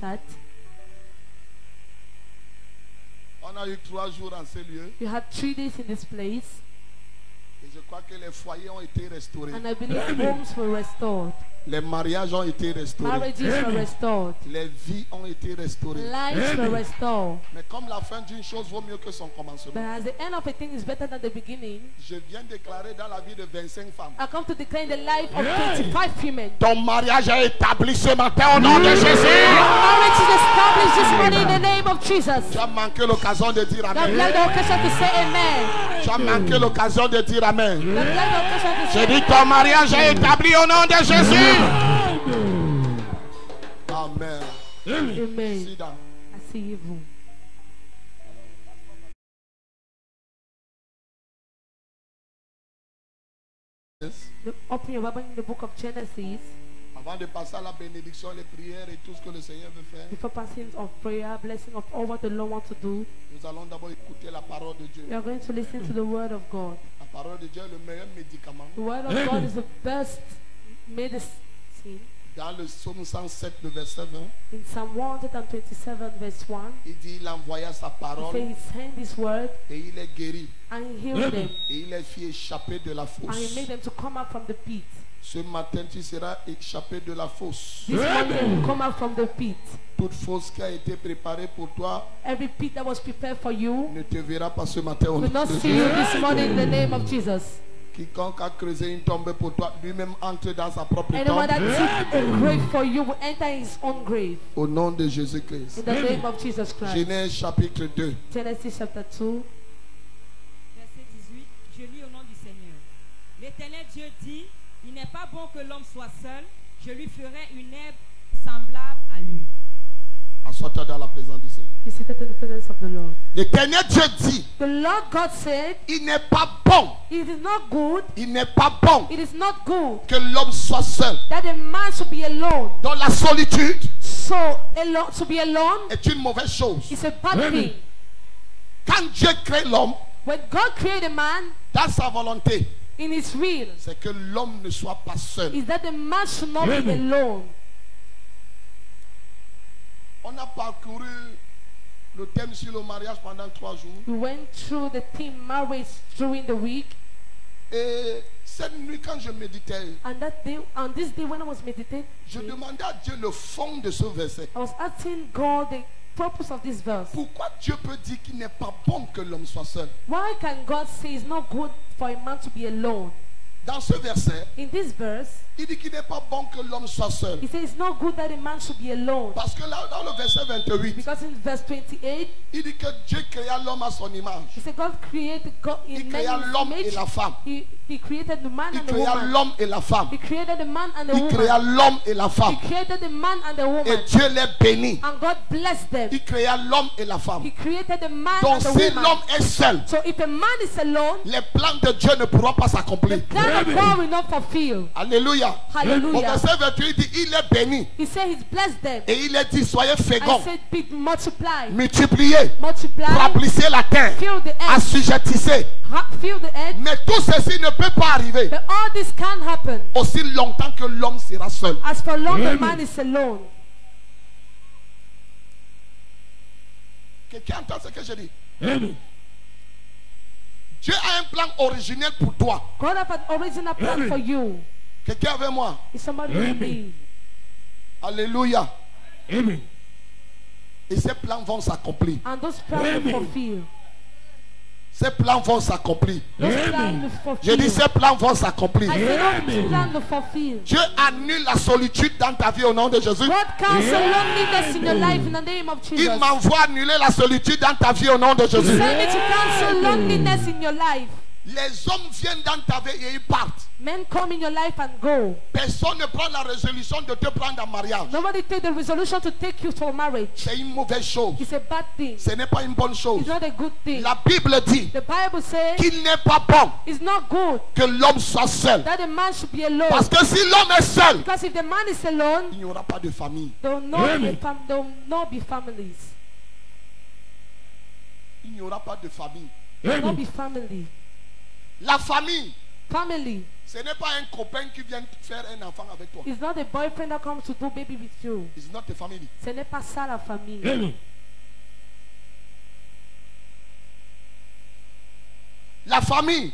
that. On a eu 3 jours en ce lieu. You had 3 days in this place. Et je crois que les foyers ont été restaurés. And I believe homes were restored. Les mariages ont été restaurés. Marriages were restored. Les vies ont été restaurées. Lives were restored. Mais comme la fin d'une chose vaut mieux que son commencement, But as the end of a thing is better than the beginning, je viens déclarer dans la vie de 25 femmes. I come to declare in the life of 25 women. Ton mariage est établi ce matin au nom de Jésus. Your marriage is established this morning in the name of Jesus. Tu as manqué l'occasion de dire I've amen. had the occasion to say amen. Tu as manqué l'occasion de dire amen. I've had the occasion to J'ai say dit ton mariage est établi au nom de Jésus. Amen. amen. Sit down. I see evil. Yes. Open your Bible in the book of Genesis. Avant de passer à la bénédiction, les prières et tout ce que le Seigneur veut faire, Before passing of prayer, blessing of all what the Lord wants to do, nous allons d'abord écouter la parole de Dieu. we are going to listen to the word of God. La parole de Dieu est le meilleur médicament. The word of God is the best medicine. Dans le psaume 107, le verset 20, In Psalm 127 verse 1, il dit il envoya sa he parole says he sent his word et il est guéri. and he healed them Et il les fit échapper de la and he fosse. made them to come out from the pit. Ce matin, tu seras échappé de la fosse. This morning they will come out from the pit. Toute fosse qui a été préparée pour toi Every pit that was prepared for you ne te verra pas ce matin au nom will not de see you Jésus. this morning in the name of Jesus. Quiconque a creusé une tombe pour toi, lui-même entre dans sa propre Anyone that tombe. took a grave for you will enter his own grave. Au nom de Jésus-Christ. In the name of Jesus Christ. Genèse chapitre 2. Genesis chapter 2. Verset 18, je lis au nom du Seigneur. L'Éternel Dieu dit, il n'est pas bon que l'homme soit seul, je lui ferai une herbe semblable à lui. Assois-toi dans la présence du Seigneur. He seated in the presence of the Lord. L'Éternel Dieu dit, The Lord God said, il n'est pas bon, it is not good, il n'est pas bon it is not good que l'homme soit seul. that a man should be alone. Donc la solitude So, alone, to be alone est une mauvaise chose. is a bad thing. Quand Dieu crée l'homme, When God created a man dans sa volonté, in his will, c'est que l'homme ne soit pas seul. is that the man should not be alone. On a parcouru le thème sur le mariage pendant 3 jours. We went through the theme marriage during the week, Et cette nuit, quand je méditais, and that day, on this day when I was meditating, je demandais à Dieu le fond de ce verset. I was asking God the purpose of this verse. Pourquoi Dieu peut dire qu'il n'est pas bon que l'homme soit seul? Why can God say it's not good for a man to be alone? Dans ce verset, In this verse, il dit qu'il n'est pas bon que l'homme soit seul. he says it's not good that a man should be alone. Parce que là, dans le verset 28, Because in verse 28, il dit que Dieu créa l'homme à son image. he said God created God Il in créa l'homme man's et image. la femme. He created the man Il and the créa woman. l'homme et la femme. He created the man and the Il créa woman. l'homme et la femme. He created the man and the Et woman. Dieu les bénit. And God blessed them. Il créa l'homme et la femme. He created the man Donc and the si woman. l'homme est seul, So if a man is alone, les plans de Dieu ne pourront pas the s'accomplir. plan of God will not fulfill. Alléluia. Au Hallelujah. verset 28, il dit, il est béni. He said he's blessed them. Et il est dit, soyez I féconds, said be multiply. multipliez, Multiply. remplissez la terre, Fill the earth. assujettissez. Fill the earth. Mais tout ceci ne peut pas arriver But all this can't happen aussi longtemps que l'homme sera seul. as for long the man is alone. Quelqu'un entend ce que je dis? Dieu a un plan originel pour toi. God have an original plan for you. Quelqu'un avec moi? Is somebody with me? Alléluia. Et ces plans vont s'accomplir. And those plans will fulfill. Ces plans vont s'accomplir. Those plans will Je dis, fulfill. ces plans vont s'accomplir. I said those plans will fulfill. Dieu annule la solitude dans ta vie au nom de Jésus. God cancel loneliness in your life in the name of Il Jesus. m'envoie annuler la solitude dans ta vie au nom de Jésus. Send me to cancel loneliness in your life. Les hommes viennent dans ta vie et ils partent. Men come in your life and go. Personne ne prend la résolution de te prendre en mariage. Nobody take the resolution to take you for marriage. C'est une mauvaise chose. It's a bad thing. Ce n'est pas une bonne chose. It's not a good thing. La Bible dit The Bible says qu'il n'est pas bon it's not good que l'homme soit seul. that a man should be alone. Parce que si l'homme est seul, Because if the man is alone, il n'y aura pas de famille. there will not be families. Il n'y aura pas de famille. There will not be family. La famille, Family Ce n'est pas un copain qui vient faire un enfant avec toi. is not a boyfriend that comes to do baby with you. It's not a family. Ce n'est pas ça la famille. Amen. La famille,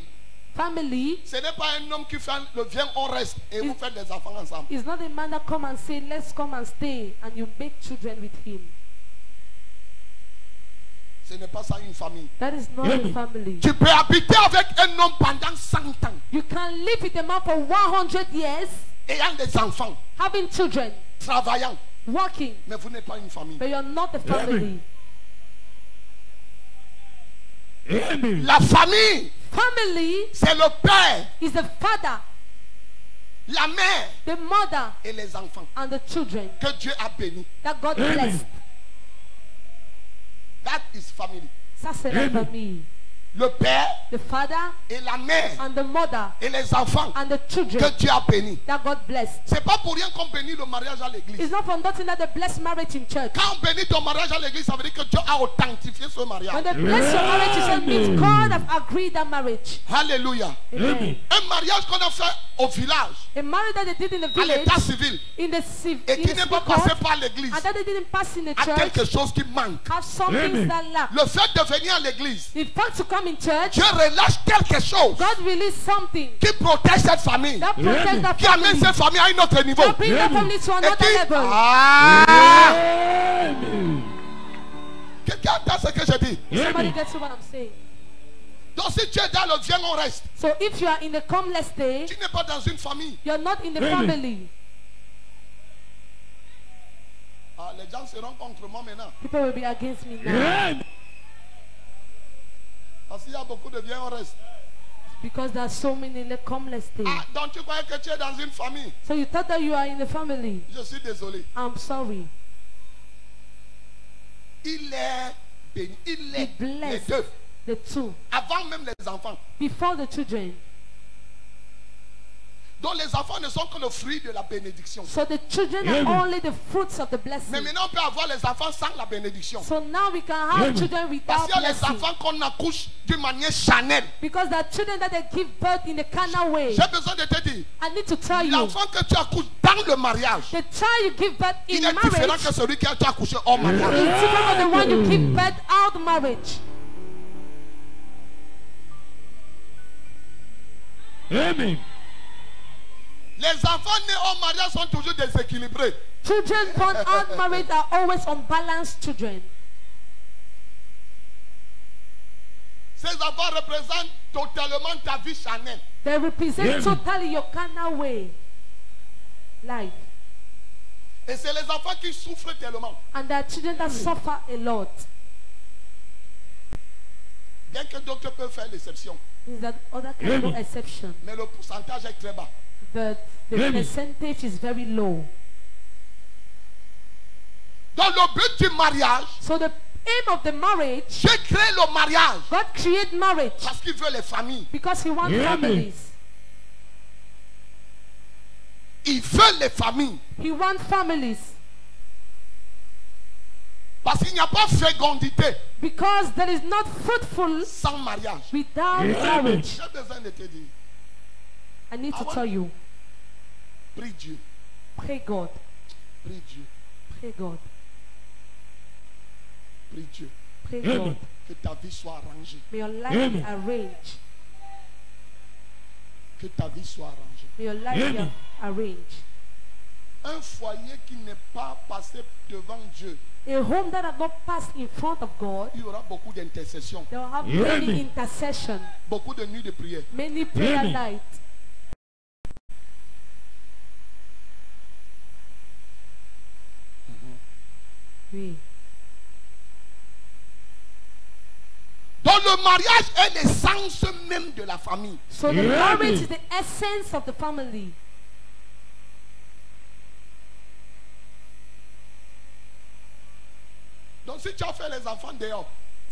Family ce n'est pas un homme qui fait le viens, on reste et vous faites des enfants ensemble. is not a man that come and say, let's come and stay, and you make children with him. Ce n'est pas ça une famille. That is not a family. Tu peux habiter avec un homme pendant 100 ans, You can live with a man for 100 years, ayant des enfants, having children, travaillant, working, mais vous n'êtes pas une famille. but you're not a family. Amen. La famille, Family c'est le père, is the father, la mère the mother, et les enfants and the children que Dieu a bénis. that God Amen. blessed. That is family. Ça, c'est la Amen. famille. Le père The father et la mère and the mother et les enfants and the children que Dieu a bénis. that God blessed. C'est pas pour rien qu'on bénit le mariage à l'église. It's not for nothing that they bless marriage in church. Quand on bénit ton mariage à l'église, ça veut dire que Dieu a authentifié ce When mariage. they bless your marriage, it means God have agreed that marriage. Alléluia. Amen. Un mariage qu'on a fait au village, A marriage that they did in the à village, l'état civil, in the et qui n'est pas passé par l'église, and that they didn't pass in the a quelque church, chose qui manque. have some things that lack. Le fait de venir à l'église, The fact to come in church, Dieu relâche quelque chose God released something qui protège cette famille, that protects that qui amène family, cette famille à un autre niveau. that brings that family to Et another qui... level. Ah! Amen. Quelqu'un entend ce que je dis? Somebody Amen. gets what I'm saying. Donc si tu es dans le viens, on reste. So if you are in the comeless day, Tu n'es pas dans une famille. you're not in the Amen. family. Ah, les gens seront contre moi maintenant. People will be against me now Amen. Parce qu'il y a beaucoup de viens, on reste. because there are so many in the comeless day. Ah, donc tu croyais que tu es dans une famille. So you thought that you are in the family. Je suis désolé. I'm sorry. Il est béni. Il est He les blessed deux. the two Avant même les enfants. before the children. Donc les enfants ne sont que le fruit de la bénédiction. So the children are Amen. only the fruits of the Mais blessing. maintenant on peut avoir les enfants sans la bénédiction. So now we can have Amen. children Parce without qu'il y a les blessing. enfants qu'on accouche d'une manière charnelle. Because there are children that they give birth in a carnal way. J'ai besoin de te dire, I need to tell you, l'enfant que tu accouches dans le mariage, the child you give birth in il est différent marriage que celui qui a été accouché hors mariage. is different from the one you give birth out marriage. Amen. Les enfants nés hors mariage sont toujours déséquilibrés. Children born out marriage are always unbalanced children. Ces enfants représentent totalement ta vie charnelle. They represent Amen. totally your carnal way life. Et c'est les enfants qui souffrent tellement. And there are children that suffer a lot. Bien que d'autres peuvent faire l'exception. Is that other kind of Amen. exception. Mais le pourcentage est très bas. But the Amen. percentage is very low. Dans le but du mariage, So the aim of the marriage, Dieu crée le mariage God created marriage parce qu'il veut les familles. because He wants Amen. families. Il veut les familles. He wants families Parce qu'il n'y a pas fécondité because there is not fruitful sans mariage. without Amen. marriage. J'ai besoin de te dire, I need to tell you, prie Dieu, pray God, prie Dieu, pray God, prie Dieu. pray Amen. God. Que ta vie soit arrangée. May your life Amen. be arranged. Que ta vie soit arrangée. May your life be Amen. arranged. Un foyer qui n'est pas passé devant Dieu, A home that has not passed in front of God, il y aura beaucoup d'intercessions, they will have Amen. many intercession, beaucoup de nuits de prière. many prayer Amen. nights. Oui. Donc le mariage est l'essence même de la famille. So the Amen. marriage is the essence of the family. Donc si tu as fait les enfants dehors,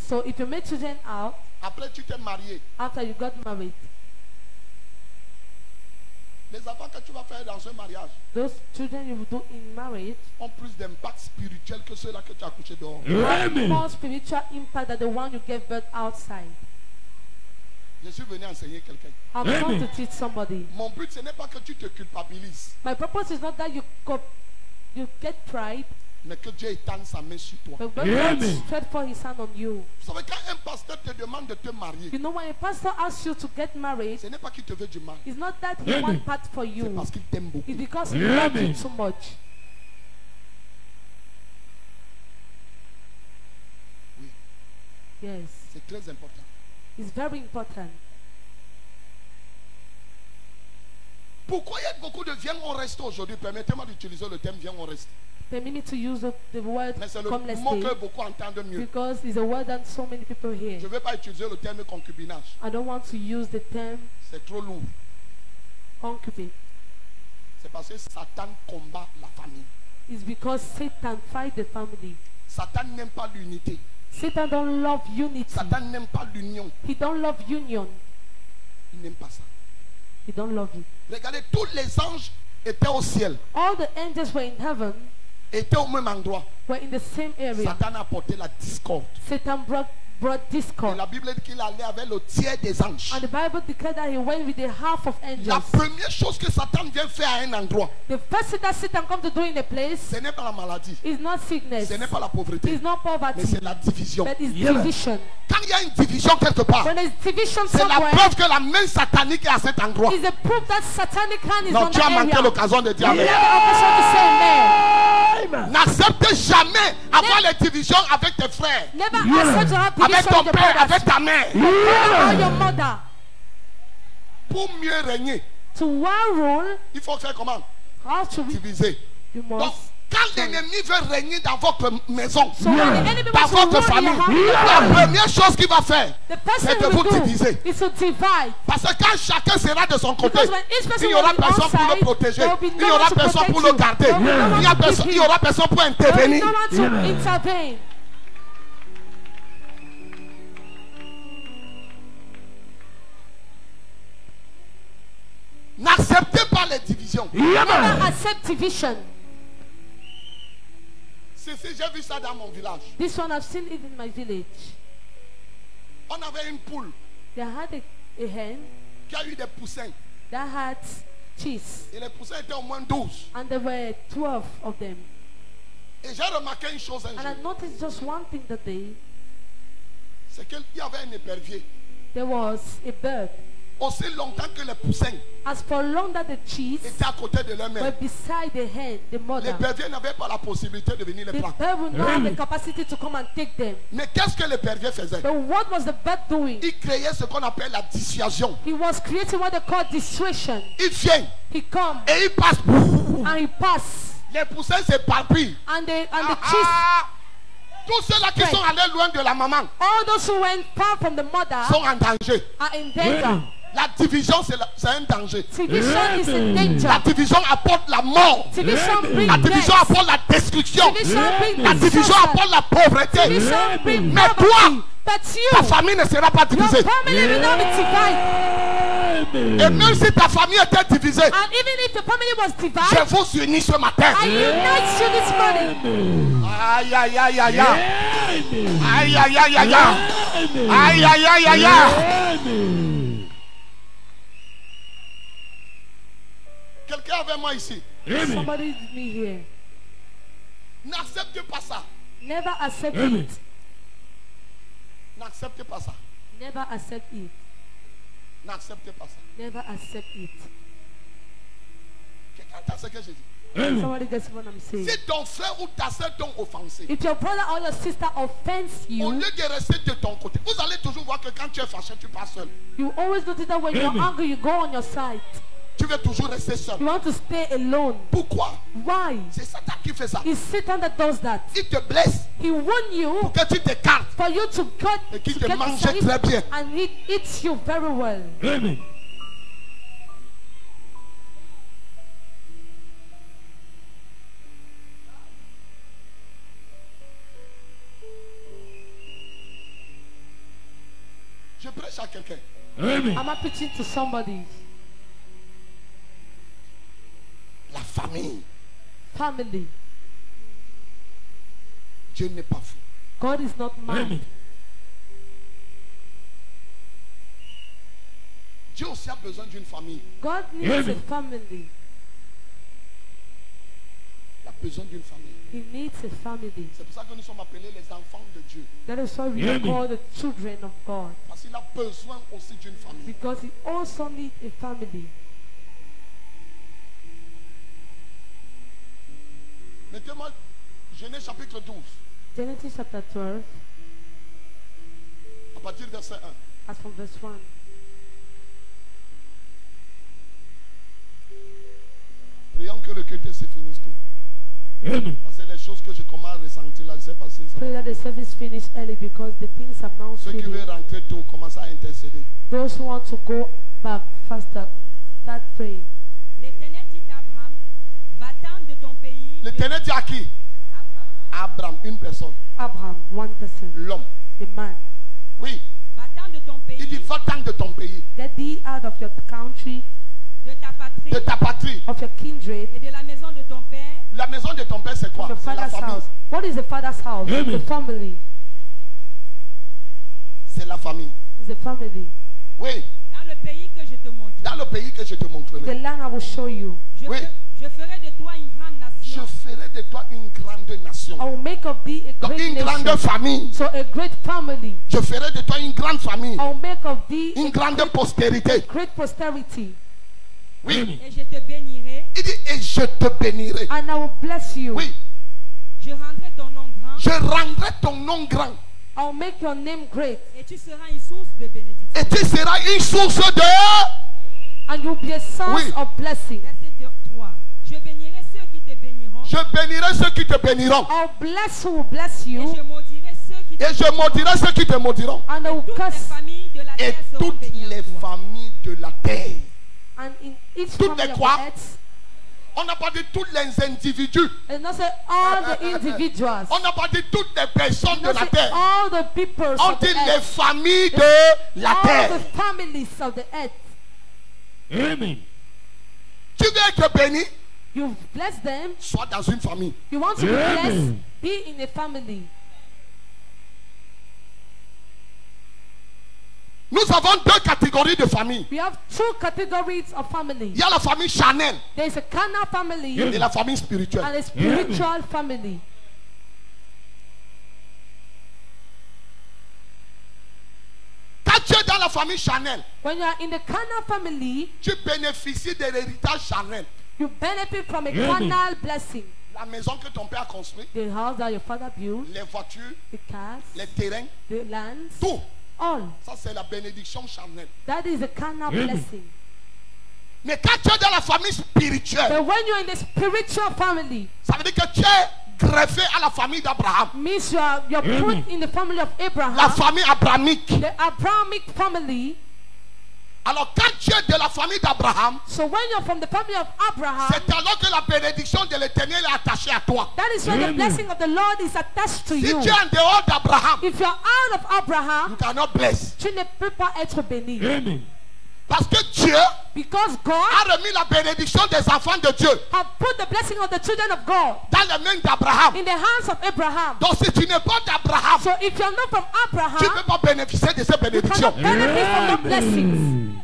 So if you make children out après tu t'es marié, after you got married, les enfants que tu vas faire dans ce mariage those children you will do in marriage ont plus d'impact spirituel que ceux-là que tu as couchés dehors. have Amen. more spiritual impact than the one you gave birth outside. Je suis venu enseigner quelqu'un. I'm come to teach somebody. Mon but, ce n'est pas que tu te culpabilises, My purpose is not that you get pride, mais que Dieu étende sa main sur toi. but when Amen. God stretch for his hand on you. Vous savez, quand un pasteur te demande de te marier, You know, when a pastor asks you to get married, ce n'est pas qu'il te veut du mal, it's not that he Amen. wants part for c'est you. parce qu'il t'aime beaucoup. It's because he Amen. loves you so much. Oui, Yes, c'est très important. it's very important. Pourquoi il y a beaucoup de viens on reste aujourd'hui? Permettez-moi d'utiliser le terme viens on reste. Permit me to use the word Mais c'est le come let's mot stay, que beaucoup entendent mieux. because it's a word that so many people Je hear. ne vais pas utiliser le terme concubinage. I don't want to use the term C'est trop lourd. concubine. C'est parce que Satan combat la famille. It's because Satan fight the family. Satan n'aime pas l'unité. Satan don't love unity. Satan n'aime pas l'union. He don't love union. Il n'aime pas ça. He don't love it. Regardez, tous les anges étaient au ciel, All the angels were in heaven, étaient au même endroit. were in the same area. Satan a apporté la discorde. Satan brought Et discord. la Bible dit qu'il allait avec le tiers des anges. And the Bible declared that he went with the half of La angels. première chose que Satan vient faire à un endroit, The first thing that Satan come to do in a place ce n'est pas la maladie, is not sickness. ce n'est pas la pauvreté, It's not mais poverty. c'est la division. But it's Yeah. division. Quand il y a une division quelque part, When there's division c'est la somewhere, preuve que la main satanique est à cet endroit. is a proof that satanic hand is Non, on tu the as manqué area. l'occasion de dire amen. You have the opportunity to say amen. Amen. N'accepte jamais avoir les divisions avec tes frères, Never Yeah. accept to have avec division ton with your père, brothers, avec ta mère. or your mother. Pour mieux régner, To one rule, il faut faire comment? how to be, Diviser. you Donc, must. quand l'ennemi veut régner dans votre maison, So when the enemy dans wants to votre rule famille, your house, la première chose qu'il va faire, the first c'est thing de we vous will do diviser. is to divide. Parce que quand chacun sera de son côté, Because when each person il n'y aura will be personne on pour le side, protéger, there will be il no n'y aura one to personne protect pour le you. garder, There will be no il one n'y a to personne- keep il y you. aura personne pour There will be intervenir. no one to Yeah. intervene. N'acceptez pas les divisions. Yeah, Never man. accept division. Si j'ai vu ça dans mon village. This one I've seen it in my village. On avait une poule They had a hen qui a eu des poussins. that had cheese, Et les poussins étaient au moins 12. and there were 12 of them. Et j'ai remarqué une chose un And I jour. noticed just one thing that day. C'est qu'il y avait un épervier. There was a bird. Aussi longtemps que les poussins As for long that the cheese étaient à côté de leur were mère, beside the hen, the mother, l'épervier n'avait pas la possibilité de venir les the prendre. bird would not have the capacity to come and take them. Mais qu'est-ce que l'épervier faisait? But what was the bird doing? Il créait ce qu'on appelle la dissuasion. He was creating what they call dissuasion. Il vient He come et il passe. and he pass, Les poussins s'éparpillent. and the Ah, cheese. ah. Tous ceux-là qui Right. sont allés loin de la maman All those who went far from the mother sont en danger. are in danger. Amen. La division, c'est un danger. Division is in La danger. division apporte la mort. Division brings La division death. apporte la destruction. Division brings La division disaster. apporte la pauvreté. Division brings Mais poverty. toi, But ta you, famille ne sera pas your divisée. family will not be divided. Et même si ta famille était divisée, And even if the family was je divided, vous unis ce matin. I unite you this morning. Aïe, aïe, aïe, aïe, aïe. Amen. Aïe, aïe, aïe, aïe, aïe. Amen. Aïe, aïe, aïe, aïe, aïe. Amen. Quelqu'un avec moi ici. Amen. Somebody with me here. N'accepte pas ça. Never accept Amen. it. N'accepte pas ça. Never accept it. N'accepte pas ça. Never accept it. Quelqu'un entend ce que je dis? Amen. Somebody gets what I'm saying. Si ton frère ou ta soeur t'ont offensé, If your brother or your sister offends au you, lieu de rester de ton côté, vous allez toujours voir que quand tu es fâché, tu pars seul. you always notice that when you're Amen. angry, you go on your side. Tu veux toujours rester seul. You want to stay alone. Pourquoi? Why? C'est Satan qui fait ça. It's Satan that does that. Il te blesse He won you pour que tu t'écartes for you to et qu'il to te get mange inside très bien. and he eats you very well. Amen. Je prêche à quelqu'un. Amen. Am I preaching to somebody? La famille. Family. Dieu n'est pas fou. God is not mad. Amen. Dieu aussi a besoin d'une famille. God needs Amen. a family. Il a besoin d'une famille. He needs a family. C'est pour ça que nous sommes appelés les enfants de Dieu. That is why we are Amen. called the children of God. Parce qu'il a besoin aussi d'une famille. Because he also needs a family. Mettez-moi Genèse chapitre 12, Genesis chapter 12, à partir du verset 1. as from verse 1. Prions que le culte se finisse tout. Amen. Parce que les choses que je commence à ressentir là, je sais pas si ça Pray va. that the service finish early because the things are now Ceux qui finished. veulent rentrer tôt, commencent à intercéder. Those who want to go back faster, start praying. L'Éternel dit à Abraham, va-t'en de ton pays. L'Éternel dit à qui? Abraham, une personne. Abraham, one person, L'homme. a man. Oui. Va-t'en de ton pays, Il dit, va-t'en de ton pays, Get thee out of your country, de ta patrie de ta patrie. of your kindred, et de la maison de ton père, La maison de ton père, c'est quoi? from your C'est la father's famille. house. What is the father's house? Amen. The family. C'est la famille. It's the family. Oui. dans le pays que je te montre. Dans le pays que je te The montrerai. land I will show you. Je, Oui. je ferai de toi une grande Je nation. ferai de toi une grande nation. I will make of thee a Donc great une grande nation. famille. So a great family. Je ferai de toi une grande famille. I will make of thee Une grande postérité. great posterity. Oui. Et je te bénirai. Il dit, et je te bénirai. And I will bless you. Oui. Je rendrai ton nom grand. Je rendrai ton nom grand. I will make your name great. Et tu seras une source de bénédiction. Et tu seras une source de... And you will be a source Oui. of blessing. Verset 3. Je bénirai ceux qui te béniront. Je bénirai ceux qui te béniront. I will bless who will bless Et you. je maudirai ceux qui te Et je béniront. maudirai ceux qui te maudiront. And I will Toutes les curse. familles de la Et terre seront toutes bénies les en toi. familles de la terre. And in each Toutes family les of quoi? the earth. On n'a pas dit tous les individus. And not say all the individuals. On n'a pas dit toutes les personnes de Not la say terre. all the people On of the dit les earth. familles de la All terre. the families of the earth. Amen. Tu veux être béni? You bless them. Sois dans une famille. You want to be Amen. blessed. Be in a family. Nous avons deux catégories de familles. We have two categories of family. Il y a la famille charnelle There is a carnal family et la famille spirituelle. and a spiritual family. Quand tu es dans la famille charnelle, When you are in the carnal family, tu bénéficies de l'héritage charnel. you benefit from a Amen. carnal blessing. La maison que ton père a construite, The house that your father built, les voitures, the cars, les terrains, the lands, tout. all. Ça, c'est la bénédiction charnelle. That is a carnal Amen. blessing. Mais quand tu es dans la famille spirituelle, But when you're in the spiritual family, ça veut dire que tu es greffé à la famille d'Abraham. means you're Amen. put in the family of La Abraham, famille abrahamique. the Abrahamic family. Alors quand tu es de la famille d'Abraham, So when you're from the family of Abraham, c'est alors que la bénédiction de l'Éternel est attachée à toi. that is when the Amen. blessing of the Lord is attached to Si you. tu es en dehors d'Abraham, If you're out of you Abraham, cannot bless. tu ne peux pas être béni. Amen. Parce que Dieu Because God a remis la bénédiction des enfants de Dieu have put the blessing of the children of God dans les mains d'Abraham. in the hands of Abraham. Donc si tu n'es pas d'Abraham, So if you're not from tu ne Abraham, peux pas bénéficier de ces you bénédictions. cannot benefit from the blessings. Amen.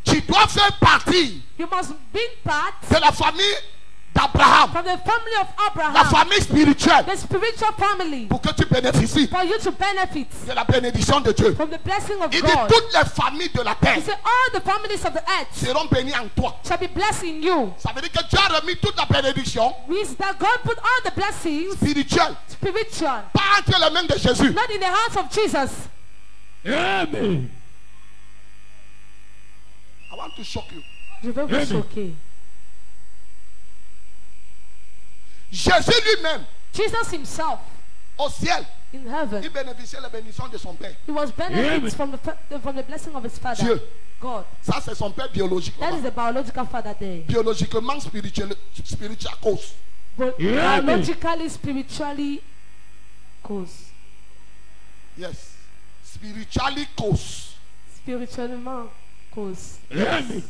Tu dois faire partie You must be part de la famille d'Abraham, from the family of la Abraham, famille spirituelle, the spiritual family, pour que tu bénéficies for you to benefit de la bénédiction de Dieu. from the blessing of Il dit God. toutes les familles de la terre He said, all the families of the earth seront bénies en toi. shall be blessed in you. Ça veut dire que Dieu a remis toute la bénédiction Means that God put all the blessings, spirituelle, spiritual, pas entre les mains de Jésus. not in the hands of Jesus. Amen. I want to shock you. Je vais vous Amen. choquer. Jésus lui-même, Jesus himself au ciel, in heaven, il bénéficiait la bénédiction de son Père. he was benefits Amen. from the blessing of his father, Dieu. God. Ça, c'est son Père biologique. That is the biological father there. Biologiquement, spirituel cause. But Amen. biologically, spiritually, cause. Yes. Spiritually cause. Spirituellement, cause. Amen.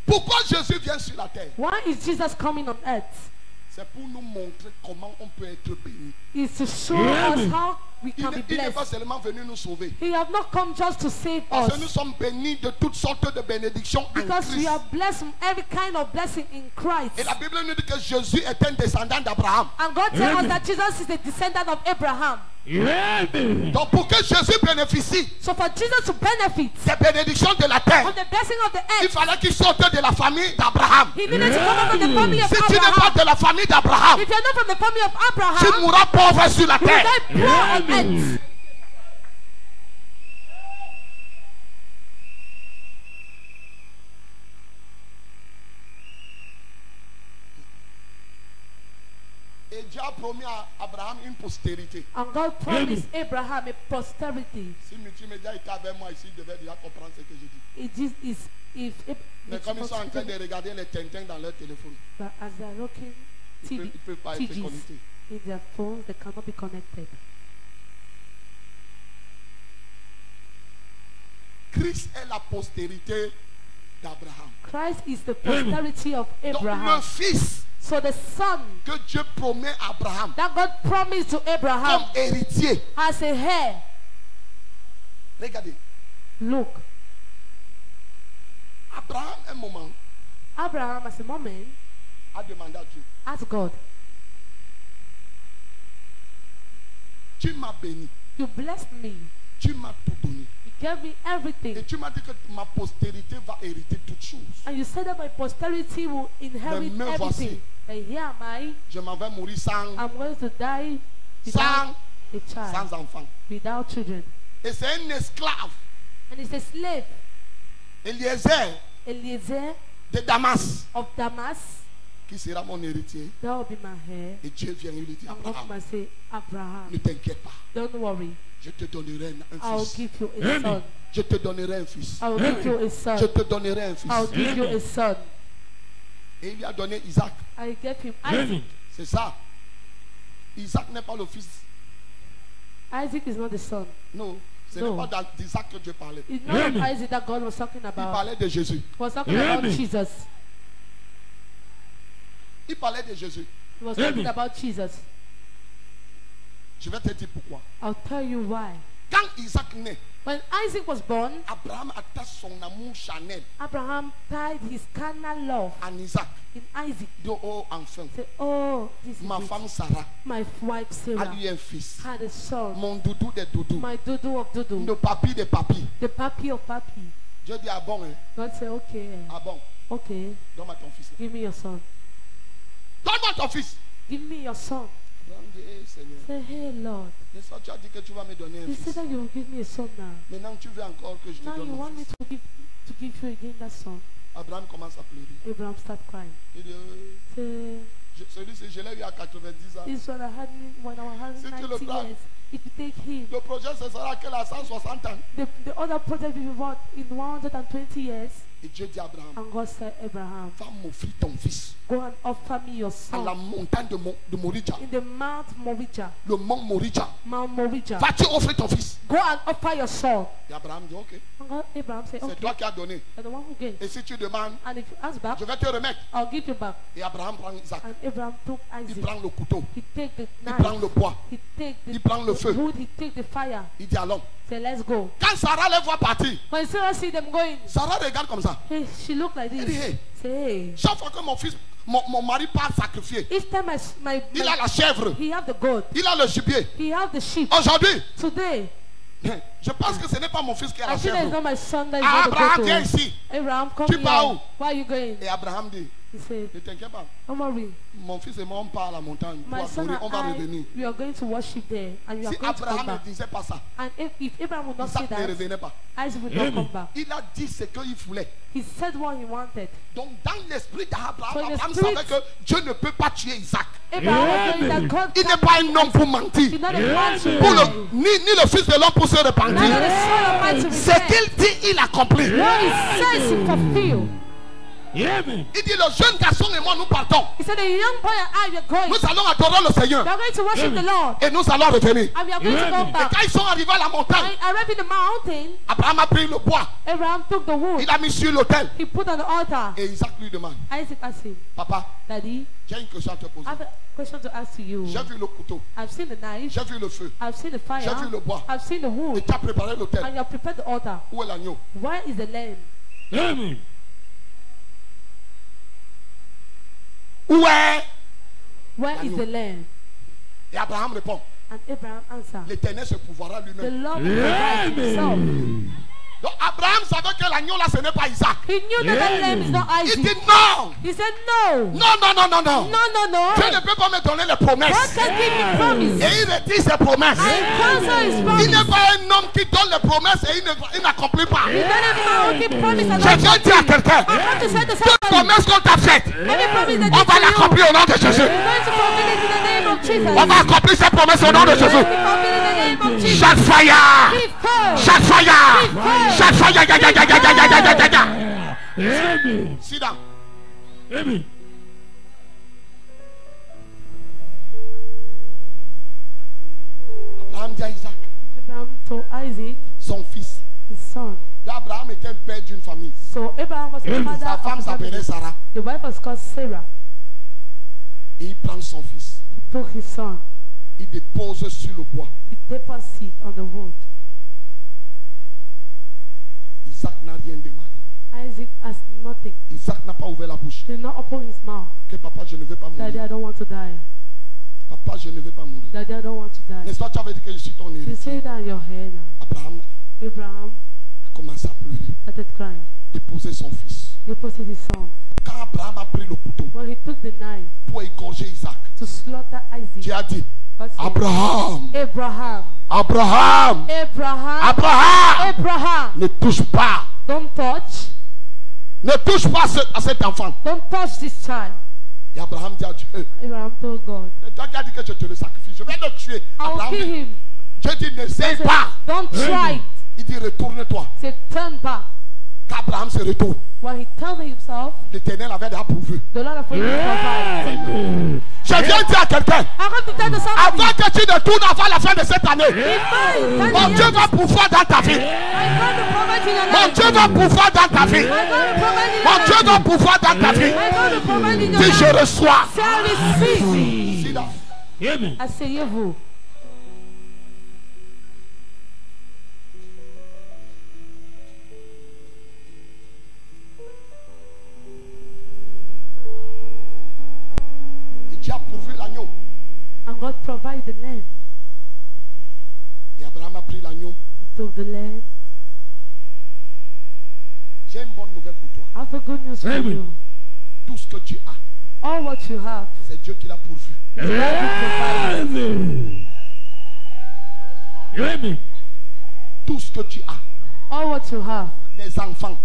Pourquoi Jésus vient sur la terre? Why is Jesus coming on earth? C'est pour nous montrer comment on peut être béni. is to show us how we Il can be n'est pas blessed. seulement venu nous sauver. He have not come just to save Parce que nous us, sommes bénis de toutes sortes de bénédictions en because we Christ. are blessed from every kind of blessing in Christ. Et la Bible nous dit que Jésus est un descendant d'Abraham. And God tells us that Jesus is the descendant of Abraham. Amen. Donc pour que Jésus bénéficie So for Jesus to benefit des bénédictions de la terre, from the blessing of the il earth, fallait qu'il sorte de la famille d'Abraham. he needed to come out of the family of Si tu n'es pas Abraham. de la famille d'Abraham, If you're not from the family of tu Abraham, mourras pauvre sur la you will terre. die poor on Amen. earth. Et Dieu a promis à Abraham une postérité. And God promised Abraham a posterity. Si multimédia était avec moi ici, il devait déjà comprendre ce que je dis. It is if Mais comme ils sont en train de regarder les tintins dans leur téléphone, but as they are looking ils ne TV, peuvent pas être TGs connectés. in their phones, they cannot be connected. Christ est la postérité d'Abraham. Christ is the posterity of Donc Abraham. le fils So the son que Dieu promet à Abraham that God promised to Abraham comme héritier. as a heir. Regardez, Look, Abraham, un moment, Abraham as a moment a demandé à Dieu, asked God, tu m'as béni, you blessed me, tu m'as tout donné. you gave me Et everything, tu m'as dit que ma postérité va hériter toutes choses. and you said that my posterity will inherit Mais me voici. everything. And here am I, Je m'en vais mourir sans I'm going to die without a child, sans enfant. without children. Et c'est un esclave, And it's a slave, Eliezer Eliezer de Damas, of Damas, qui sera mon héritier. that will be my heir. Et Dieu vient et lui dit, I'm going to Abraham, say, Abraham, ne t'inquiète pas, don't worry, je te donnerai un I'll fils. give you a son. Je te donnerai un fils. I'll give you a Je son. te donnerai un fils. I'll give you a son. Et il lui a donné Isaac. I gave him Isaac. Amen. C'est ça. Isaac n'est pas le fils. Isaac is not the son. Non. Ce No. n'est pas d'Isaac que Dieu parlait. It's not of Amen. Isaac that God was talking Il about. parlait de Jésus. He was talking about Amen. Jesus. Il parlait de Jésus. He was talking Amen. about Jesus. Je vais te dire pourquoi. I'll tell you why. Quand Isaac naît, When Isaac was born, Abraham attache son amour charnel Abraham tied his carnal love en Isaac. in Isaac. De oh enfin, Say, oh, this is ma it. femme Sarah My wife a Sarah eu un fils. had a son. Mon doudou des doudous. My dodo of dodo. Le papi des papis. The papi of papi. Dieu dit, ah bon, hein? God said, okay, Ah bon, okay, donne-moi ton fils. Là. give me your son. Donne-moi ton fils. Give me your son. Abraham dit, eh, Seigneur, Say, hey Lord, n'est-ce pas, tu as dit que tu vas me donner un you fils. said that you will give me a son now. Maintenant, tu veux encore que je te Now donne you mon want me fils. to give you again that son. Abraham commence à pleurer. Abraham start crying. Il dit, Say, celui-ci, je l'ai eu à 90 ans. this one I had when I was Si tu having le 90 prends, years. If you take him, le projet, ce sera qu'elle a 160 ans. the other project will be what in 120 years. Et Dieu dit à Abraham, And God said, Abraham, va m'offrir ton fils go and offer me your à la son montagne de Morija. in the Mount Moriah. Le mont Morija. Mount Moriah. Vas-tu offrir ton fils? Go and offer your son. Et Abraham dit, ok, And God, Abraham said, c'est okay, toi qui as donné. you're the one who gave. Et si tu demandes, And if you ask back, je vais te remettre. I'll give you back. Et Abraham prend Isaac. And Abraham took Il Isaac. prend le couteau. He take the Il prend knife. le bois. He take the Il prend le feu. wood. He take the fire. Il dit, allons. Say, let's go. Quand Sarah les voit partir, When Sarah see them going, Sarah regarde comme ça. hey, she looked like Elle dit, this. hey, Say, hey. chaque fois que mon mari part sacrifier, Each time il a la chèvre, he have the goat. il a le gibier. He have the sheep. Aujourd'hui, Today, je pense que ce n'est pas mon fils qui a I la think it's chèvre. not my son that is Ah, not the Abraham, viens goat. ici. Abraham, come Tu pars here. où? Where are you going? Et Abraham dit, He said, ne t'inquiète pas, don't worry. mon fils et moi on part à la montagne pour My son adorer, and on va I, revenir. we are going to worship there. And we are Si going to come Abraham ne back. disait pas ça, And if Abraham would not say Isaac ne that, revenait pas. Isaac would not come back. Il a dit ce qu'il voulait. He said what he wanted. Donc dans l'esprit d'Abraham, So in the Abraham spirit- savait que Dieu ne peut pas tuer Isaac. Abraham was knowing that God Il n'est pas un homme pour mentir. is not a man to Pour lie. ni le fils de l'homme pour se Neither repentir. the son of man to Ce repent. qu'il dit, il accomplit. What he says he fulfill. Amen. Il dit, le jeune garçon et moi, nous partons. He said, the young boy and I, we are going. Nous allons adorer le Seigneur. We are going to worship the Lord. Et nous allons revenir. And we are going to Amen. go Et back. quand ils sont arrivés à la montagne, And arrived in the mountain, Abraham a pris le bois. Abraham took the wood. Il a mis sur l'autel. He put on the altar. Et Isaac lui demande, Isaac asked him, papa, Daddy, j'ai une question à te I poser. have a question to ask to you. J'ai vu le couteau. I've seen the knife. J'ai vu le feu. I've seen the fire. J'ai vu le bois. I've seen the Et wood. tu as préparé l'autel. And you have prepared the altar. Où est l'agneau? Where is the lamb? Amen. Où est? Where is the lamb? Et Abraham répond, And Abraham answered, l'Éternel se pourvoira the lui-même. Lord will provide himself. Amen. Donc Abraham savait que l'agneau là, ce n'est pas Isaac. He knew that that lamb is not Il Isaac. dit non. He said, no. Non, non, non, non, non. No, no, no. Dieu ne peut pas me donner les God promesses. can give me promise. Et il retire ses promesses. I cancel his Il promise. n'est pas un homme qui donne les promesses et il n'accomplit pas. He's not a man who keep promise and Je not viens dire à quelqu'un, I want to say to toute somebody, promesse qu'on t'a faite, every promise that on va is to you, l'accomplir au nom de Jésus. we're going to fulfill it in the name of Jesus. On va accomplir ces promesses au nom de We're going Jésus. to fulfill it in the name of Jesus. Chaque fire, Be firm. chaque fire, chaque fire, ya, ya, ya, ya, ya, ya, ya, ya, ya, ya. Amen. Sit down. Amen. Abraham dit à Isaac, Abraham told Isaac, son fils. his son. Abraham était un père d'une famille. So Abraham was the father Sa of femme a family. s'appelait Sarah. The wife was called Sarah. Et il prend son fils. He took his son. Il dépose sur le bois. He deposited on the wood. Isaac n'a rien demandé. Isaac asked nothing. Isaac n'a pas ouvert la bouche. He did not open his mouth. Que papa, je ne veux pas Daddy, mourir. I don't want to die. Papa, je ne veux pas mourir. Daddy, I don't want to die. N'est-ce pas, tu avais dit que je suis ton You héritier. say that your hair now. Abraham Abraham a commencé à pleurer. started crying. Déposer son fils. Deposited his son. Quand Abraham a pris le couteau When he took the knife pour égorger Isaac, to slaughter Dieu Isaac, a dit, God said, Abraham, Abraham, Abraham, Abraham, Abraham, Abraham, ne touche pas. don't touch À cet enfant. Don't touch this child. Et Abraham dit à Dieu, Abraham told God, Dieu a dit que je te le sacrifie. Je vais le tuer. I'll Abraham kill dit, him. Dieu dit, God n'essaie said, pas. don't try it. Il dit, retourne-toi. Say, turn back. Qu'Abraham se retourne. When he turned himself, L'Éternel avait déjà prouvé. the Lord of hosts provided. Amen. Je viens dire à quelqu'un, I want to tell the somebody, avant que tu ne tournes avant la fin de cette année, before mon Dieu va pouvoir dans ta vie. I'm going to provide in your Mon life. Dieu va pouvoir dans ta vie. I'm going to provide in Mon your Dieu life. va pouvoir dans ta vie. I'm going to provide in your Si je life. reçois. Shall receive. Sit down. Amen. Asseyez-vous. Et Dieu a pourvu l'agneau. And God provided the lamb. Et Abraham a pris l'agneau. He took the lamb. J'ai une bonne nouvelle pour toi. I have a good news for Amen. you. Tout ce que tu as, All what you have, c'est Dieu qui l'a pourvu. Amen. Amen. Tout ce que tu as, all what you have, les enfants,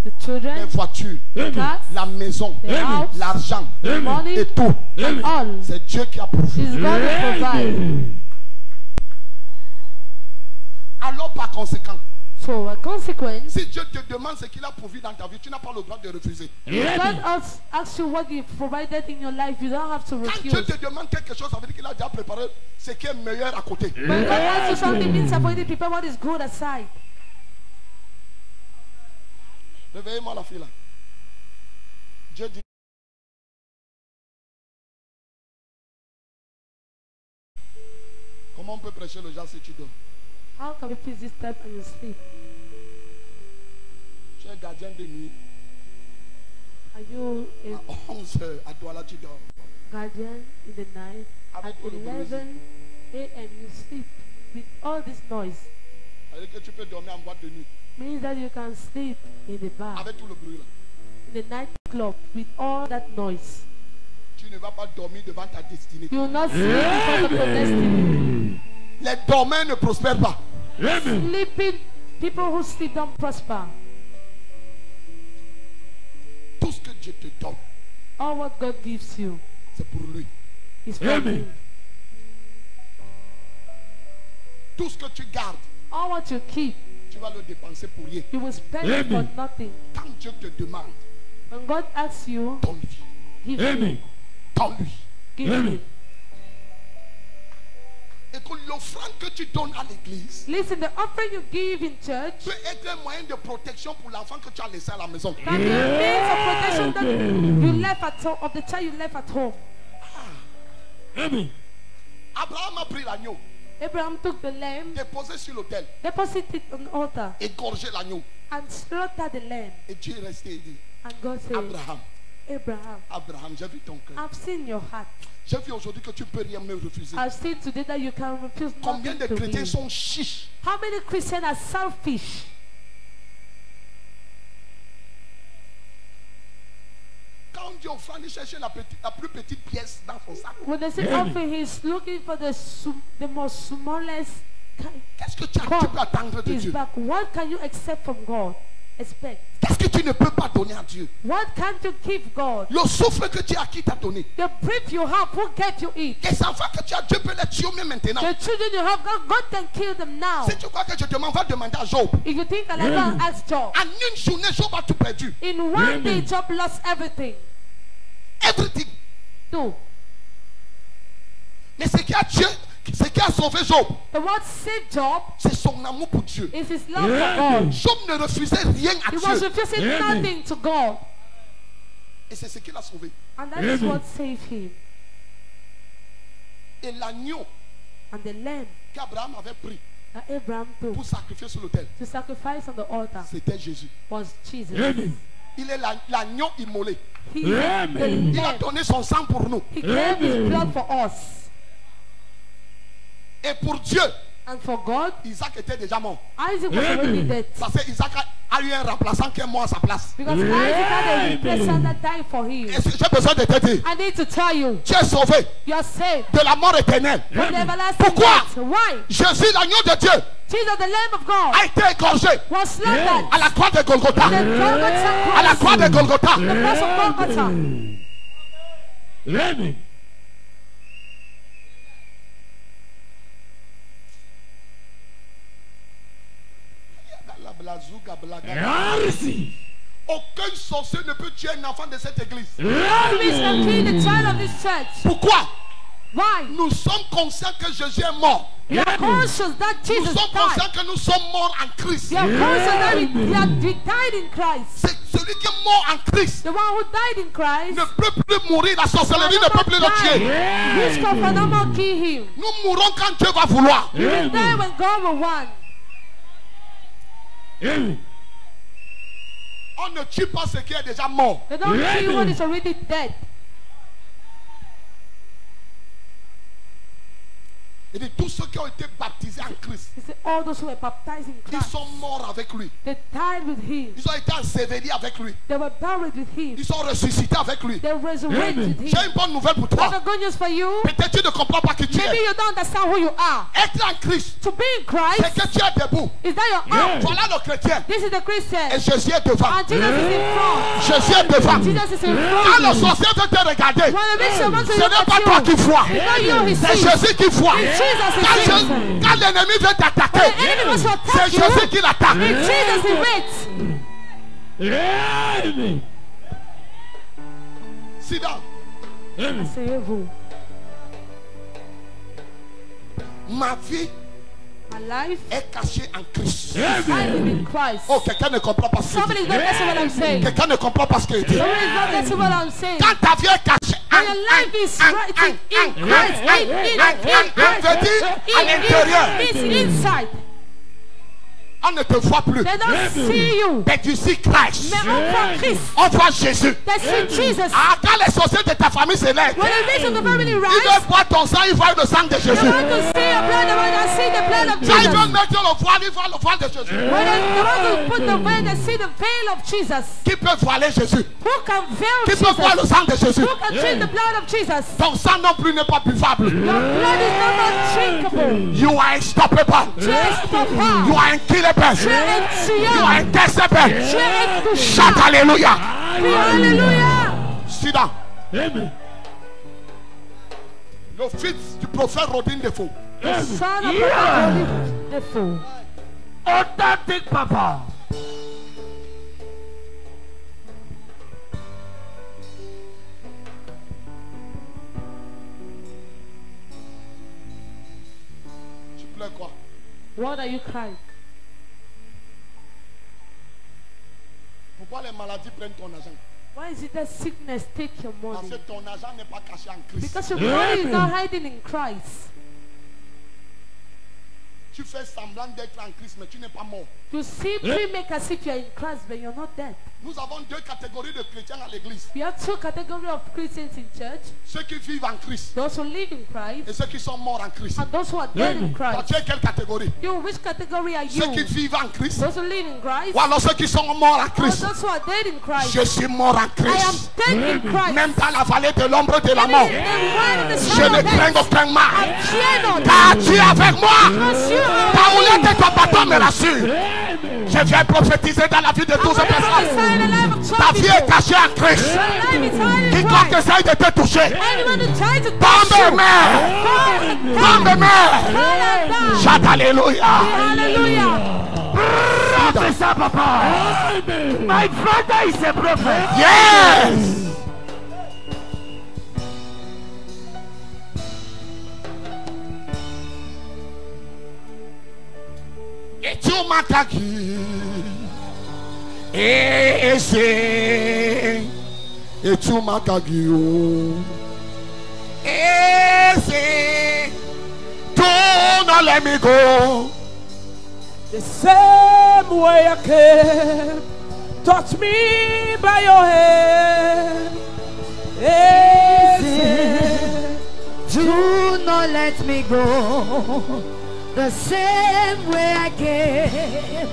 the les children, voitures, Amen. cats, la maison, the Amen. house, l'argent Amen. money, et tout, Amen. all c'est Dieu qui a pourvu. is God to provide. Amen. Alors par conséquent, So a consequence, si Dieu te demande ce qu'il a pourvu dans ta vie, tu n'as pas le droit de refuser. if God Amen. asks you what He provided in your life, you don't have to Quand Dieu refuse. te demande quelque chose, ça veut dire qu'il a déjà préparé ce qui est meilleur à côté. When God asks you something, means I've already prepared what is good aside. Réveillez-moi la fille là. Dieu dit. Comment on peut prêcher le genre si tu dors? How can we please this time and you sleep? Tu es gardien de nuit. Are you a À 11h, à Douala, tu dors. guardian in the night? At Avec tout le bruit. 11 a.m. you sleep with all this noise. Ça veut dire que tu peux dormir en boîte de nuit. Means that you can sleep in the bar, Avec tout le bruit là. in the nightclub with all that noise. Tu ne vas pas dormir devant ta destinée. You will not sleep because of your destiny. Les dormeurs ne prospèrent pas. Amen. Sleeping people who sleep don't prosper. Tout ce que Dieu te donne, All what God gives you c'est pour lui. is for Amen. Him. Tout ce que tu gardes, All what you keep, tu vas le dépenser pour rien. you will spend it for Amen. nothing. Quand Dieu te demande, When God asks you, donne-lui. give Amen. him. Donne-lui. Give Amen. him. Et que l'offrande que tu donnes à l'église Listen, the offering you give in church peut être un moyen de protection pour l'enfant que tu as laissé à la maison. can be a means of protection that you left at home, of the child you left at home. Amen. Abraham a pris l'agneau, Abraham took the lamb, déposé sur l'autel, deposited it on the altar, égorgé l'agneau. and slaughtered the lamb. Et Dieu est resté et dit, And God said, Abraham, Abraham, Abraham, j'ai vu ton cœur. I've seen your heart. J'ai vu aujourd'hui que tu peux rien me refuser. I've seen today that you can refuse Combien nothing de to chrétiens me. sont chiches? How many Christians are selfish? Quand on dit offrande, il cherche la plus petite pièce dans son sac. When they say Amen. offering, he's looking for the most smallest Qu'est-ce que tu peux attendre de his Dieu? back. What can you accept from God? Expect. Qu'est-ce que tu ne peux pas donner à Dieu? What can't you give God? Le souffle que tu as, qui t'a donné? The breath you have, who gave you it? Les enfants que tu as, Dieu peut les tuer même maintenant. The children you have, God can kill them now. Si tu crois que je te m'en vais demander à Job, If you think like that, ask Job. en une journée, Job a tout perdu. In one day, Job lost everything. Everything. Two. Mais ce qui a sauvé Job, The word saved Job c'est son amour pour Dieu. is his love for God. Job ne refusait rien à He was Dieu. refusing Amen. nothing to God. Et c'est ce qui l'a sauvé. And that is Amen. what saved him. Et l'agneau And the lamb qu'Abraham avait pris that Abraham took pour sacrifier sur l'autel, to sacrifice on the altar c'était Jésus. was Jesus. Amen. Il est l'agneau immolé. He is the Amen. Il a lamb. donné son sang pour nous. He gave his Amen. blood for us. Et pour Dieu, And for God, Isaac était déjà mort. Isaac was already Amen. dead. Parce que Isaac a eu un remplaçant qui est mort à sa place. Because Isaac had a Amen. replacement that died for him. Et j'ai besoin de te dire, I need to tell you, tu es sauvé you are saved de la mort éternelle. from the everlasting Pourquoi? death. Why? Jésus, l'agneau de Dieu, Jesus, the Lamb of God, a été égorgé was slaughtered. à la croix de Golgotha. The Golgotha À la cross. croix de Golgotha. The cross of Golgotha. Amen. Merci. Aucun sorcier ne peut tuer un enfant de cette église. Please can kill the child of this church. Pourquoi? Why? Nous sommes conscients que Jésus est mort. You are conscious that Nous Jesus sommes died. conscients que nous sommes morts en Christ. You are conscious that he died in Christ. C'est celui qui est mort en Christ The one who died in Christ. ne peut plus mourir. La sorcellerie ne peut plus le tuer. Witchcraft will no more kill him. Nous mourrons quand Dieu va vouloir. He will die when God will want. Amen. On ne tue pas ce qui est déjà mort. They don't kill what is already dead. Il dit tous ceux qui ont été baptisés en Christ, He said all those who were baptized in ils Christ, sont morts avec lui. they died with him. Ils ont été enseveli avec lui. They were buried with him. Ils sont ressuscités avec lui. They resurrected with J'ai him. une bonne nouvelle pour I have toi. a good news for you. Peut-être tu ne comprends pas qui tu Maybe es. you don't understand who you are. Être en Christ, To be in c'est Christ, que tu es debout. is that your arm? Voilà le chrétien. This is the Et Christian. Jésus est devant. And Jesus is in front. Jésus est devant. Jesus is in Quand le front. sorcier veut te regarder, When the bishop wants to ce look n'est pas toi at qui you, vois. it's not you he C'est sees. Jésus qui voit. It's Jesus he sees. Quand l'ennemi veut t'attaquer, When the enemy wants to c'est attack Jésus you, qui l'attaque. it's Jesus he waits. Amen. Sit down. Amen. Asseyez-vous. Ma vie My life, est cachée en Christ. I live Amen. in Christ. Oh, quelqu'un ne comprend pas ce que Somebody's je not guessing what I'm dis. saying. Quelqu'un ne comprend pas ce que je dis. Somebody's not guessing what I'm saying. Quand ta vie est cachée When your life is writing in Christ, in veut dire à l'intérieur, it's inside. on ne te voit plus. They don't see you. Mais tu sais Christ. Mais on voit Christ. On voit Jésus. They see Jesus. Ah, quand les sorciers de ta famille se lèvent, When the vision of the family ils rise, veulent voir ton sang, ils voient le sang de they Jésus. want to see your blood, they want to see the blood of Quand ils Jesus. veulent mettre le voile, ils voient le voile de Jésus. When they want to put the veil, they see the veil of Jesus. Qui peut voiler Jésus? Who can veil Qui peut voir le Jesus? sang de Jésus? Who can drink the blood of Jesus? Ton sang non plus n'est pas buvable. Your blood is not drinkable. You are unstoppable. Tu es You stoppable. are unkillable. Tu es You intuable. are untestable. Tu es Shout intouchable. hallelujah. Alléluia. Sit down. Amen. Le fils du prophète Rodin Defo. Son of the Defo. Authentic papa. pleures quoi? What are you crying? Pourquoi les maladies prennent ton argent? Why is it that sickness take your Parce money? que ton argent n'est pas caché en Christ. Because your money is not hiding in Christ. Tu fais semblant d'être en Christ, mais tu n'es pas mort. You simply make as if you're in Christ, but you're not dead. Nous avons deux catégories de chrétiens à l'église. We have two categories of Christians in church. Ceux qui vivent en Christ Those who live in et Christ ceux qui sont morts en Christ. and those who are dead in Toi, Christ. tu es quelle catégorie? You, which category are Ceux qui you? vivent en Christ Those who live in Christ ou alors ceux qui sont morts en or Christ? those who are dead in Christ? Je suis mort en I am Christ. dead in Christ. Même dans la vallée de l'ombre de la Even mort, in the valley of the je shadow ne of crains death, aucun I mal. fear not. Car tu es avec moi. Because you are Ta with me. houlette et ton bâton me rassurent. Je viens prophétiser dans la vie de I tous will ces personnes. prophesy the life of Ta 12 vie est people. cachée en Christ. Your life is hiding in Quiconque Christ. essaye de te toucher, Anyone who tries to touch tombe you, mère, fall and die. tombe mère. Fall and die. Chante alléluia. Hallelujah. Fais ça, papa. My father is a prophet. Yes. Et tu m'as acquis. Et c'est. Et tu m'as acquis. Et c'est. Don't let me go. The same way I came, touch me by your hand. Do not let me go. The same way I came,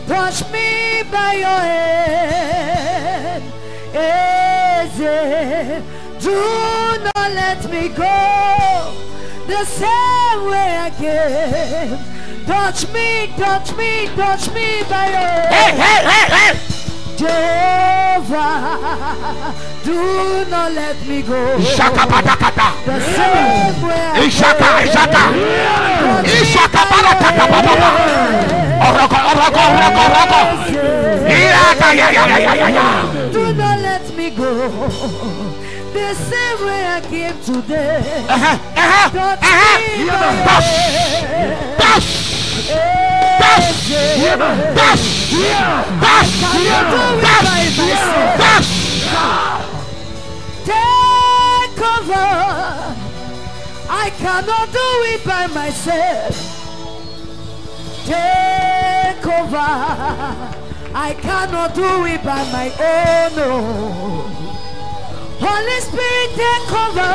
touch me by your hand. Do not let me go. The same way I came, touch me, touch me, touch me by your hand. Hey, hey, hey, hey. Jehovah, do not let me go. Ishaka badakata. The same way I Ishaka, came, Ishaka. touch me Ishaka by barakata your bababa. hand. Oroko, oroko, oroko, oroko. Iyaka, ya, ya, ya, ya, ya, ya. Do not let me go. The same way I came today. Touch me by your hand. Dash, dash, dash, dash, dash, dash. Take over. I cannot do it by myself. Take over. I cannot do it by my own. No. Holy Spirit, take over.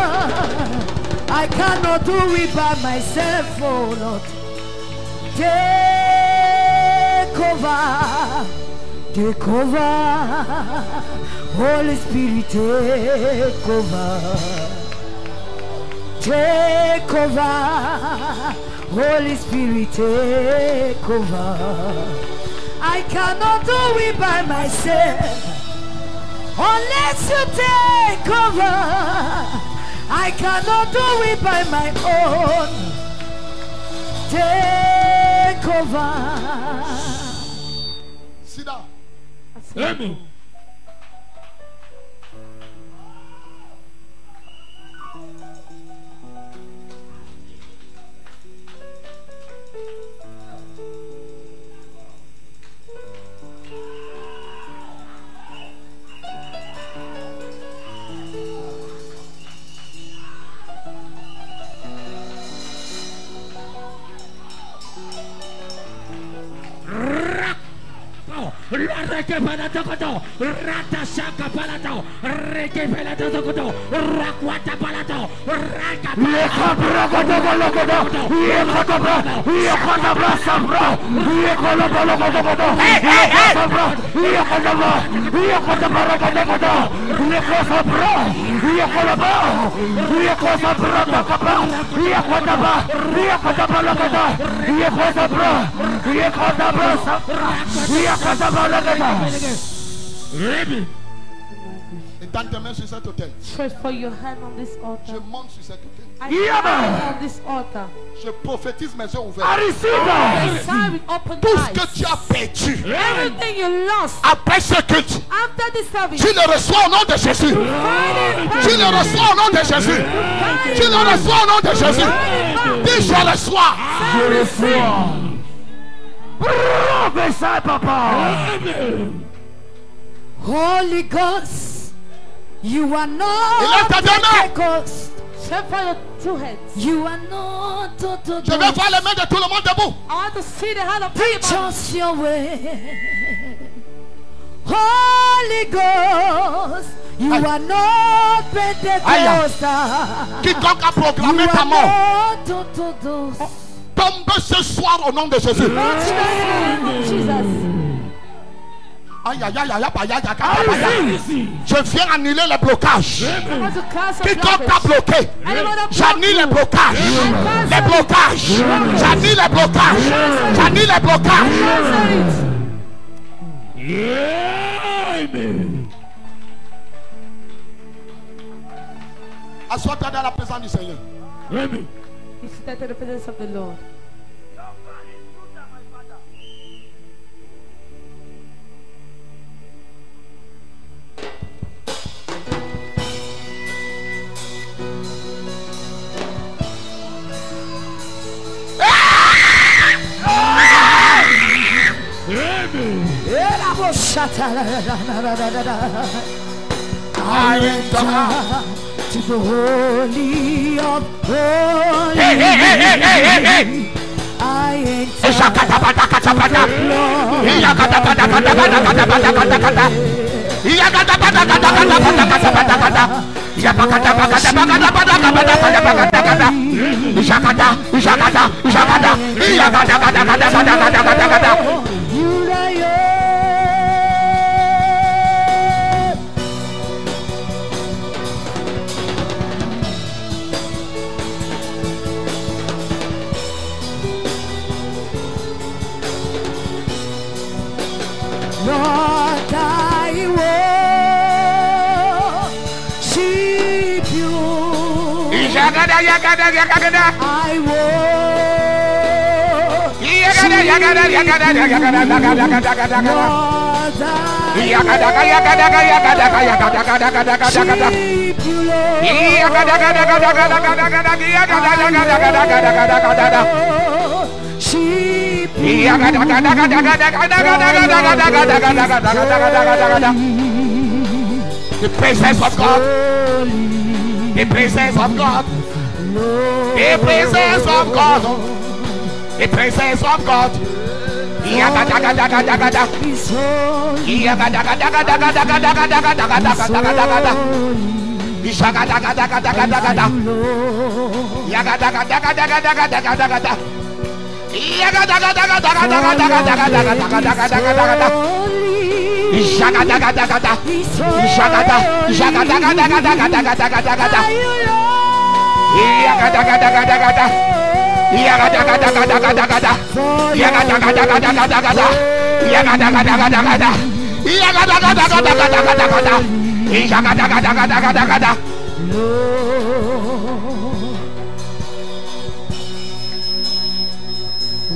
I cannot do it by myself, oh Lord. Take over. Take over. Holy Spirit, take over. Take over. Holy Spirit, take over. I cannot do it by myself. Unless you take over, I cannot do it by my own. Take over. Sit down. Amen. Reke palato koto, rata shaka palato, reke palato koto, rakwata palato, raka Étends tes mains sur cet autel. Stretch for your hand on this Je altar. monte sur cet autel. I stand on this altar. Je prophétise mes yeux ouverts. I stand with open Tout ce que eyes. tu as perdu Everything you lost après ce culte, after this service, tu le reçois au nom de Jésus. find it back. Tu le reçois au nom de Jésus. Tu le reçois au nom de Jésus. Find it back. Dis je reçois. Je reçois. Prophesy, papa. Holy Ghost, you are Il not est ta main. Pentecost. Stretch for your two hands. You are not Orthodox. Je vais voir les mains de tout le monde debout. I want to see the hand of Teach everybody. us your way. Holy Ghost, you Aïe. are not Pentecost. Quiconque a You proclamé ta are mort, not Orthodox. tombe ce soir au nom de Jésus. Jesus. Aïe, aïe, aïe, aïe, aïe, aïe, aïe, aïe, aïe. Je viens annuler les blocages. I want to cast a Quiconque t'a blockage. bloqué, j'annule les blocages. Les blocages. J'annule les blocages. J'annule les blocages. Amen. Assois-toi dans la présence du Seigneur. Amen. You sit at the presence of the Lord. I enter to the holy of holies. Hey, hey, hey, hey, hey, hey, hey. I enter Shakatabata. You are yours. Lord, I worship you. I The presence of God. The presence of God. The presence of God. The presence of God.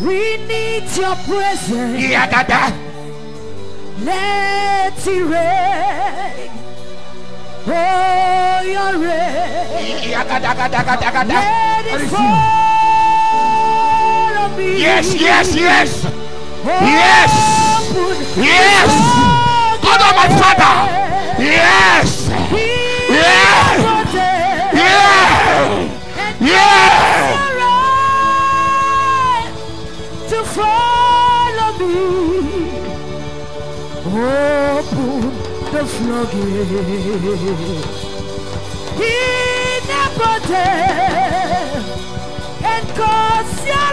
We need your presence. Let it rain. Oh, your rain. Let it fall on me. Yes, yes, yes. Oh, Yes. Yes. God of my Father. Yes. Yes. Yes. Yes. To follow me. Open the floodgate. In the body and cause your eyes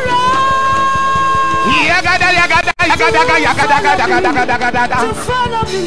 to follow me.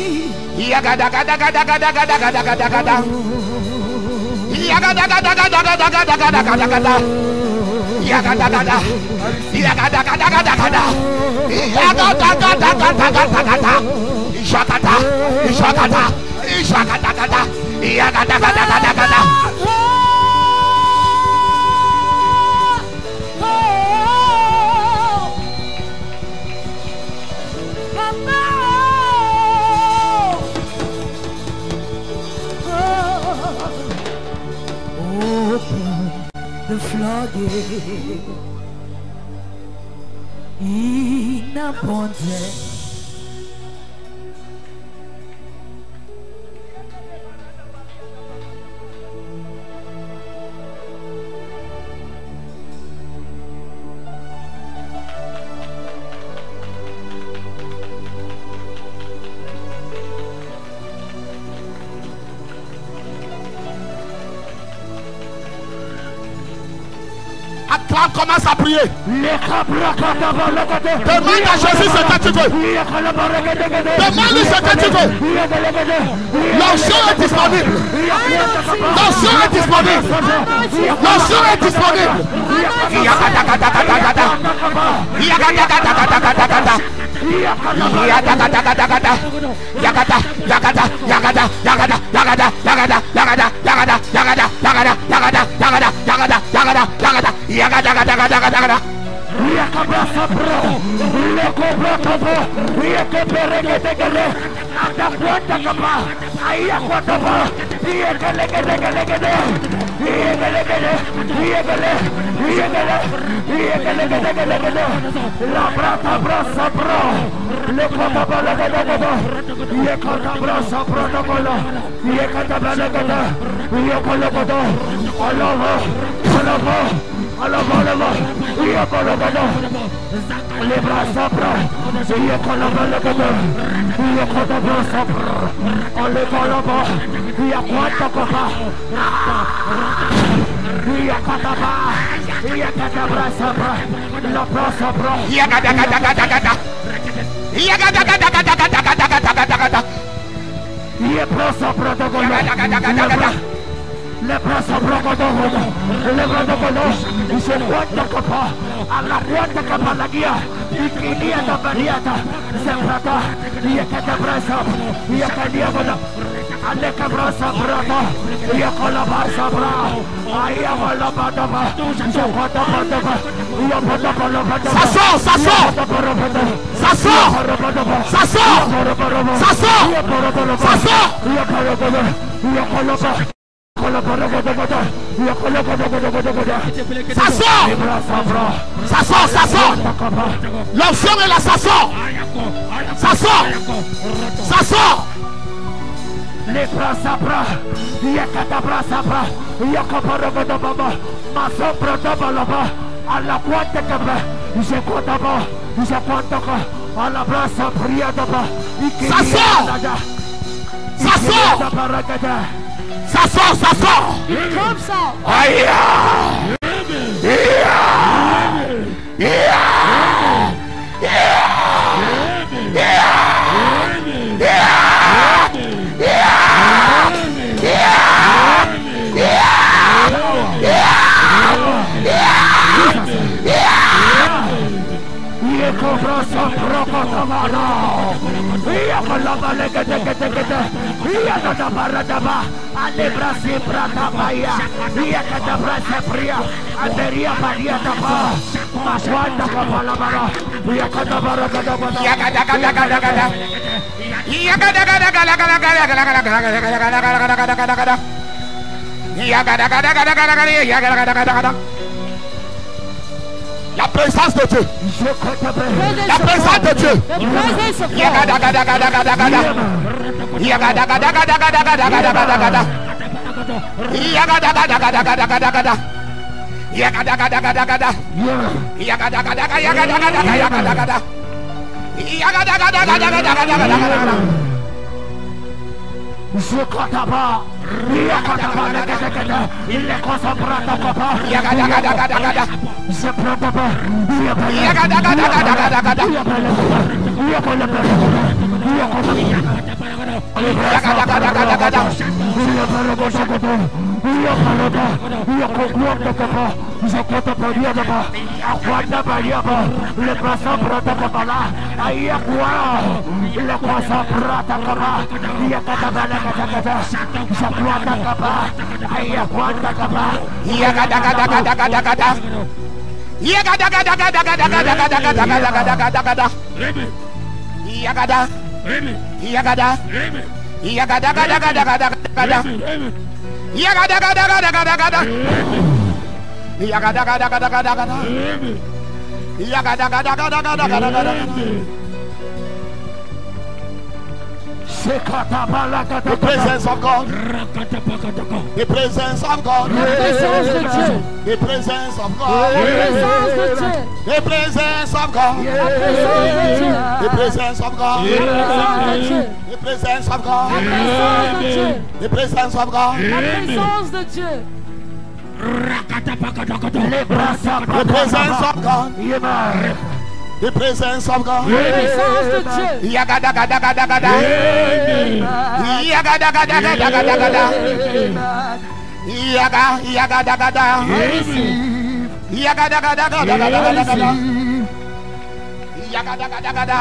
Open the flooded in abundance. Acclame, commence à prier. Demande à Jésus ce que tu veux. Demande-lui ce que tu veux. L'onction est disponible. L'onction est disponible. L'onction est disponible. Le brazo brocodogodo, le brocodogodo, y se cuenta capa, a la rueda capa la guía, y quiniata variata, se trata, y es que te brazo, y es que diablo, ande que brazo brota, y es con la barza bra, ahí hago la patapa, se cuenta patapa, y yo puedo por los patapa. Ça sort, ça sort, ça sort, ça sort, ça sort, ça sort. Ça sort, ça sort, ça sort. L'onction est là, ça sort. Ça sort, ça sort. Les bras sabra, yakata bras sabra, yakapara de baba, masopra de balaba, à la pointe de bras, je compte bas, je compte à la bras sabria de bas, ça sort, ça sort. Ça sort, ça sort. Comme ça. Aïe. La présence de Dieu. La présence de Dieu. Yagadagadagadagadagada. Yagadagadagadagadagada. The presence of God. The presence of God. The presence of God. The presence of God. The presence of God. The presence of God. The presence of God. The presence of God. The presence of God. Yagadagadagada. Yagadagadagada. Yagadagada. Yagadagada. Yagadagada.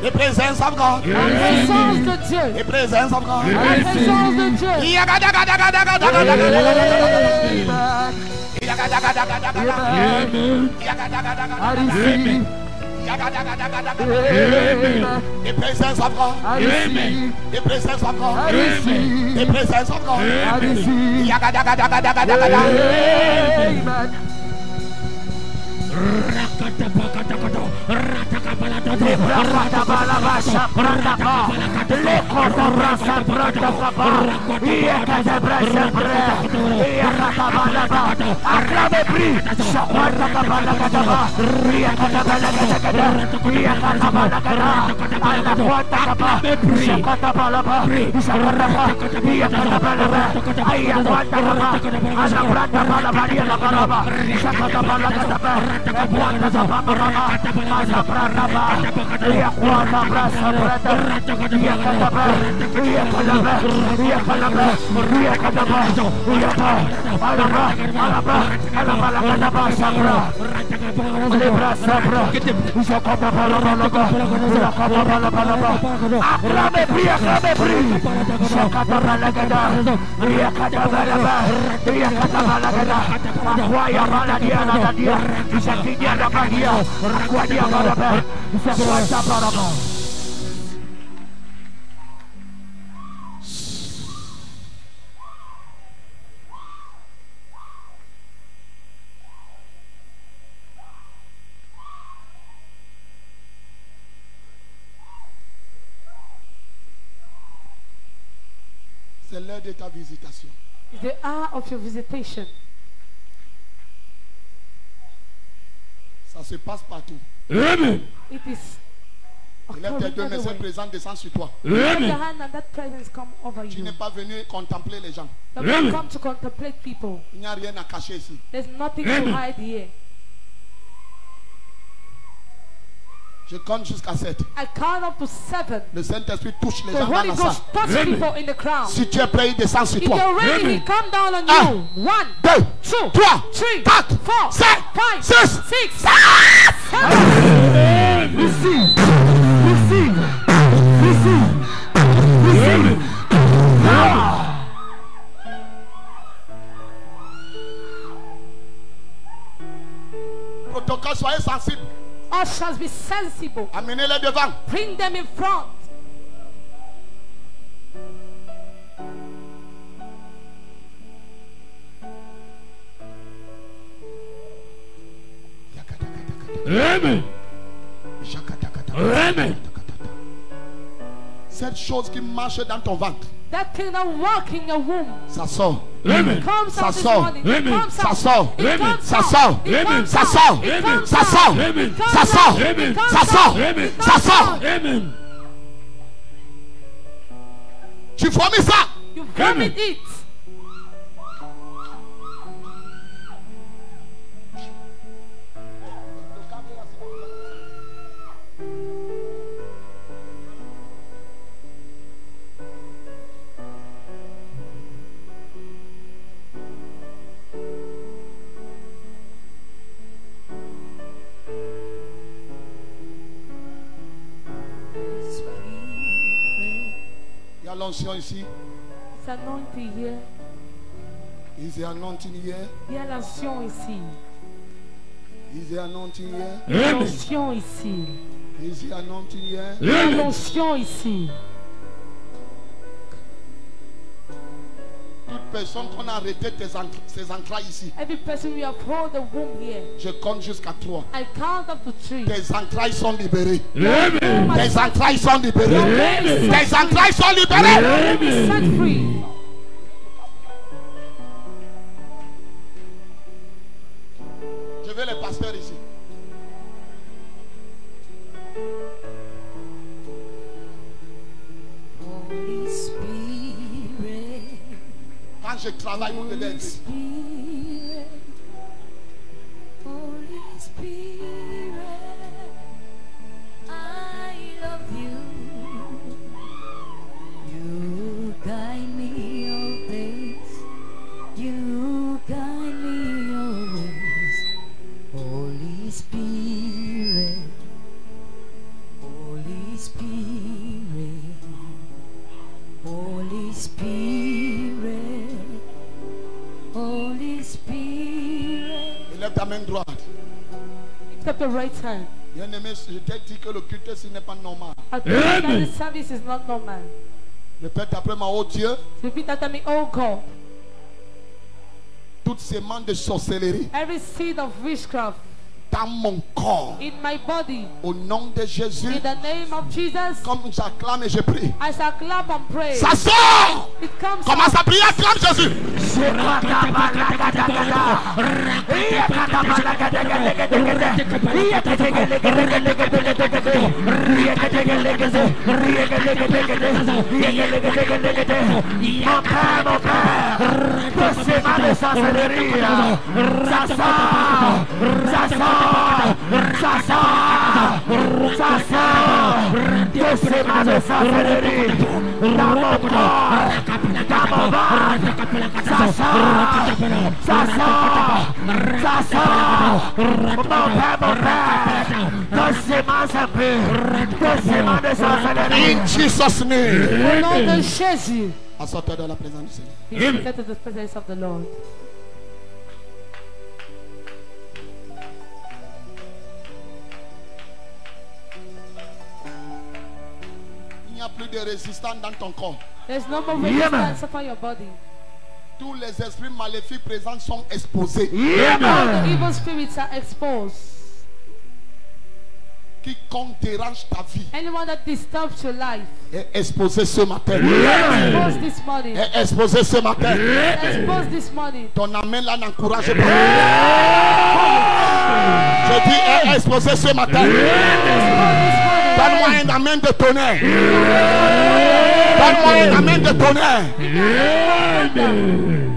The presence of God. The presence of God. The presence of God. The presence of God. The presence of God. C'est l'heure de ta visitation. It's the hour of your visitation. Ça se passe partout. Amen. It is Lève tes deux mains, cette présence descend sur toi. Let the hand and that presence come over Tu you. n'es pas venu contempler les gens. You don't come to contemplate people. Il n'y a rien à cacher ici. There's nothing to hide here. Je compte jusqu'à 7. I count up to 7. Le Saint-Esprit touche les The gens dans Holy la salle. Ghost touch people in the crowd. Si tu es prêt, il descend sur If toi. you're ready, he come down on Un, you. 1, 2, 2, 3, 3, 4, 4, 5, 5, 6, 6, 7. Receive. Protocole, soyez sensibles. Ushers, be sensible. Amenez-les devant. Bring them in front. Amen. Amen. Cette chose qui marche dans ton ventre, That thing that walk in your womb ça sort. Amen. comes Ça out this sort. morning. Amen. It comes Ça out. sort. It Amen. comes Ça out. sort. It comes Ça out. sort. It comes Ça out. sort. Amen. It comes Ça out. sort. It Amen. comes Ça sort. out. Amen. It Ça comes sort. out. Amen. Tu vomis ça. You vomit it. Il y a l'onction ici. It's anointing here. Is the anointing here? Il y a l'onction ici. Is the anointing here? Il y a Amen. l'onction ici. Is the anointing here? Il y a Amen. l'onction ici. Toute personne qu'on a arrêté ses entrailles ici, Every person we have hold the womb here. je compte jusqu'à 3. I count up to 3. Tes entrailles sont libérées. Amen. Tes entrailles sont libérées. Amen. Tes entrailles sont libérées. Amen. Set free. Je veux les pasteurs ici. Holy Spirit, Quand je travaille, vous devez aider. Spirit, Holy Spirit, I love you. You guide me always. You guide me always. Holy Spirit, Holy Spirit, Holy Spirit, Holy Spirit. Lève ta main droite. Lift up your right hand. Bien-aimé, je t'ai dit que le culte ce n'est pas normal. I pray that Amen. the service is not normal. Répète après moi, oh Dieu, Repeat after me, oh God. toutes ces mains de sorcellerie Every seed of witchcraft dans mon corps, in my body, au nom de Jésus, in the name of Jesus, comme j'acclame et je prie, I shall clap and pray. ça sort. It comes Commence out. à prier, acclame Jésus. Mon père, tous ces mains de sorcellerie, ça sort, ça sort, ça sort, ça sort, tous ces mains de sorcellerie, dans mon corps, dans mon ventre, ça sort, ça sort, ça sort, mon père, tous ces mains impures, tous ces mains de sorcellerie. In Jesus' name. Au nom de Jésus. Assortez dans la présence du Seigneur. Be seated to the presence of the Lord. Il n'y a plus de résistance dans ton corps. There's no more Yeah, man. resistance upon your body. Tous les esprits maléfiques présents sont exposés. All the evil spirits are exposed. Quiconque dérange ta vie Anyone that disturbs your life est exposé ce matin. exposed this morning. Est exposé ce matin. Exposed this morning. Ton amen là n'encourage pas. Je dis est exposé ce matin. Donne-moi un amen de tonnerre. Donne-moi un amen de tonnerre. Amen.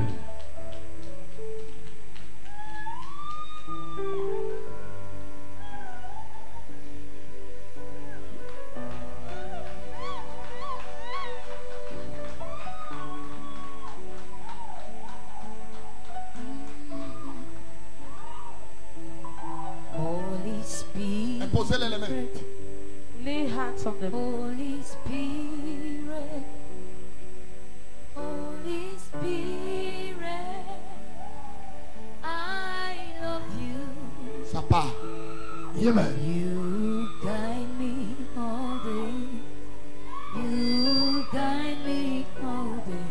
Holy Spirit, Imposez-les les mains. Lay hands on them. Holy Spirit, Holy Spirit, I love you. Ça part. Amen. You guide me all day. You guide me all day.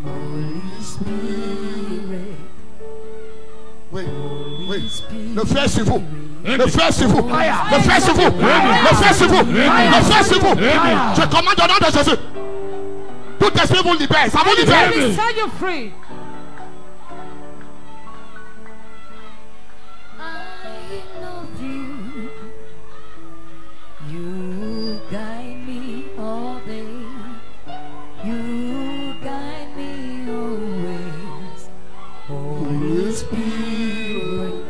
Holy Spirit, Oui, oui. Spirit. Le feu est sur vous. Le feu est sur vous. Le feu est sur vous. Le feu est sur vous. Le feu est sur vous. Je commande au nom de Jésus. Tout esprit vous libère. Ça vous libère. Let me set you free. I love you. You guide me all day. You guide me always. Holy Spirit,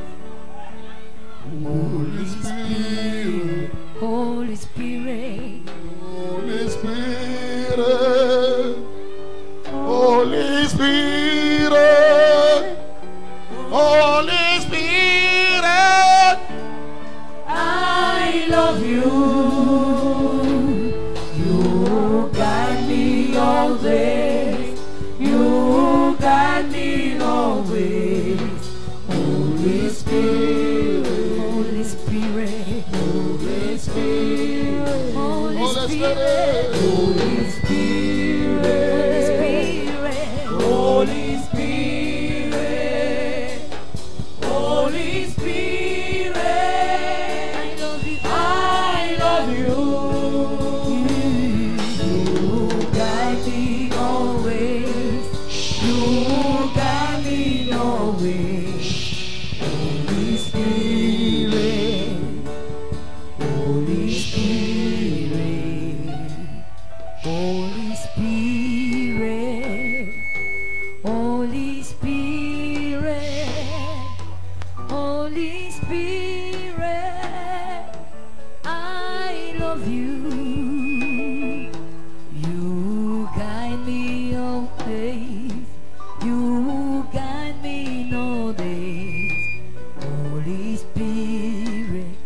Holy Spirit, Holy Spirit, Holy Spirit. Holy Spirit. Holy Spirit. I love you. You guide me all day. You guide me always. Holy Spirit, Holy Spirit, Holy Spirit, Holy Spirit, Holy Spirit, Holy Spirit, faith. You guide me in all days. Holy Spirit,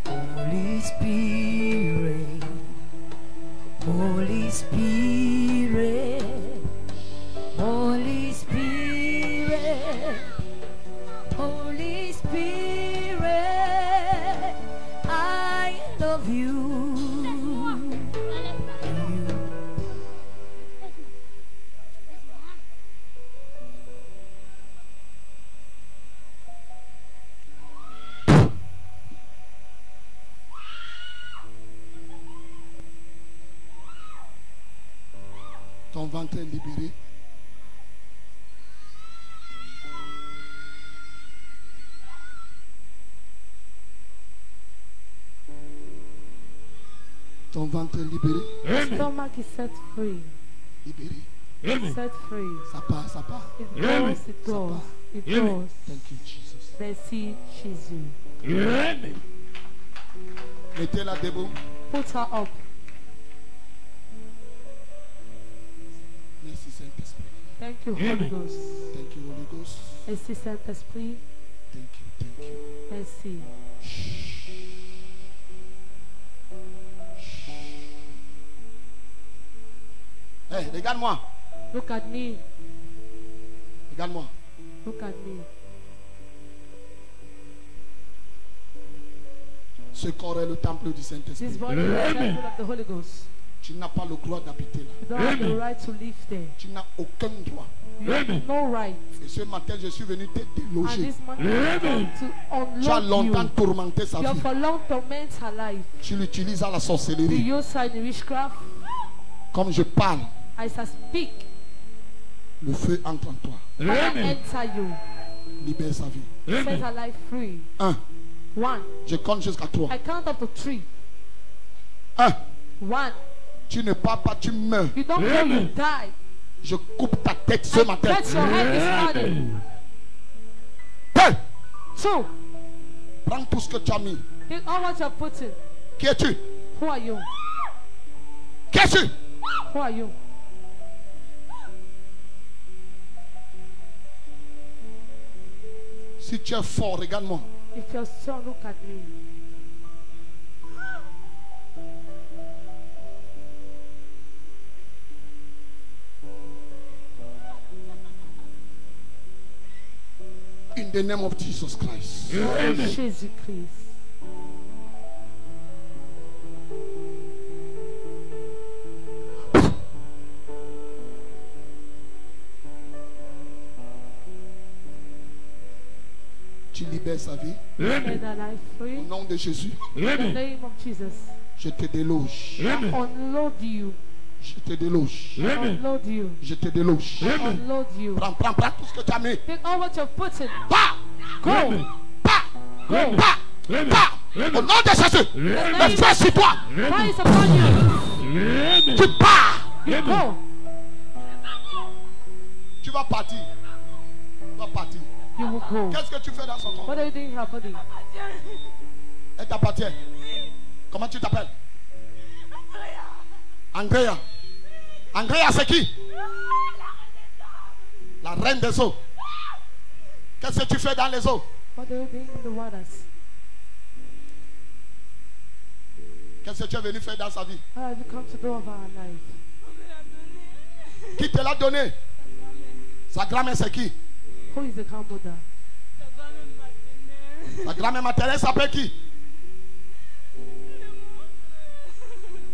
Holy Spirit, Holy Spirit, Holy Spirit, Holy Spirit, I love you. Ton ventre est libéré. Ton ventre est libéré. Amen. Stomach is set free. Libéré. Amen. Set free. Ça part, ça part. It Amen. goes, it goes, it Amen. goes. Thank you, Jesus. Merci Jésus. Amen. Mettez-la debout. Put her up. Merci Saint-Esprit. Thank you, Holy Amen. Ghost. Thank you, Holy Ghost. Merci Saint-Esprit. Thank you, thank you. Merci. Hey, regarde-moi. Look at me. Regarde-moi. Look at me. Ce corps est le temple du Saint-Esprit. This body is the Amen. temple of the Holy Ghost. Tu n'as pas le droit d'habiter là. You don't have the Amen. right to live there. Tu n'as aucun droit. You have Amen. no right. Et ce matin, je suis venu te And déloger. this man Amen. come to Tu as unlock longtemps you. tourmenté sa You have vie. for long torment her life. Tu l'utilises à la You sorcellerie. use her in witchcraft. Comme je parle, As I speak, le feu entre en toi. fire Amen. enter you. Libère sa vie. Set Amen. her life free. 1. 1. Je compte jusqu'à 3. I count up to 3. 1. 1. Tu ne pars pas, tu meurs. You don't go, you Amen. die. Je coupe ta tête ce I matin. cut your head this morning. Amen. 2. 2. Prends tout ce que tu as mis. Take all what you're putting. Qui es-tu? Who are you? Qui es-tu? Who are you? Si tu es fort, regarde-moi. If you're strong, look at me. In the name of Jesus Christ. Oh, Jesus Christ. Tu libères sa vie. Set Amen. her life free. Au nom de Jésus, In the Amen. name of Jesus. je te déloge. Amen. Unload you. Je te déloge. Amen. Unload you. Je te déloge. Amen. Unload you. Prends tout ce que tu as mis. Take all what you're putting. Pas, Go. Amen. pas, Go. pas, Amen. pas. Au nom de Jésus, Amen. le feu sur toi. Fire is upon you. Amen. Tu pars. Amen. Go. Tu vas partir. Tu vas partir. You will go. Qu'est-ce que tu fais dans son corps? What are you doing in her body? Elle t'appartient. Comment tu t'appelles? Andrea. Andrea, c'est qui? La reine des eaux. Qu'est-ce que tu fais dans les eaux? What are you doing in the waters? Qu'est-ce que tu es venu faire dans sa vie? How have you come to do of our life? Qui te l'a donné? Sa grand-mère, c'est qui? Who is the grandmother? Sa grand-mère maternelle s'appelle qui?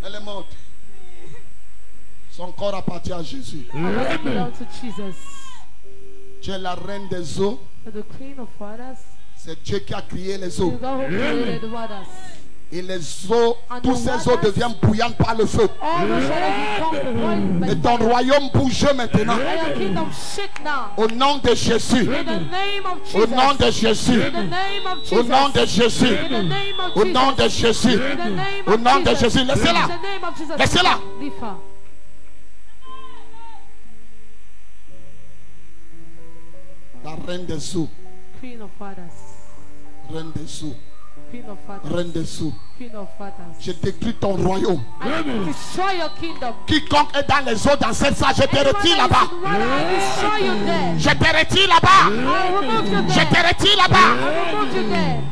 Elle est morte. Son corps appartient à Jésus. Our body Amen. belongs to Jesus. Tu es la reine des eaux. You're the queen of waters. C'est Dieu qui a créé les You eaux. God who created the waters. Et les eaux, And toutes the ces eaux waters- deviennent bouillantes par le feu. All the waters become boiled by Et ton fire. royaume bouge maintenant. And your kingdom shake now. Au nom de Jésus. In the name of Au Jesus. nom de Jésus. In the name of Au Jesus. nom de Jésus. In the name of Au nom de Jesus. Jésus. In the name Au of nom de Jesus. Jésus. In Laissez-la. the name of Jesus. Laissez-la. Leave her. La reine des eaux. Queen of waters. Reine des eaux. Queen of fathers. reine des sous. Queen of fathers. Je détruis ton royaume. I destroy your kingdom. Quiconque est dans les eaux dans cette salle, je te retire là-bas. I destroy you there. Je te retire là-bas. I remove you Je there. te retire là-bas. I remove you there.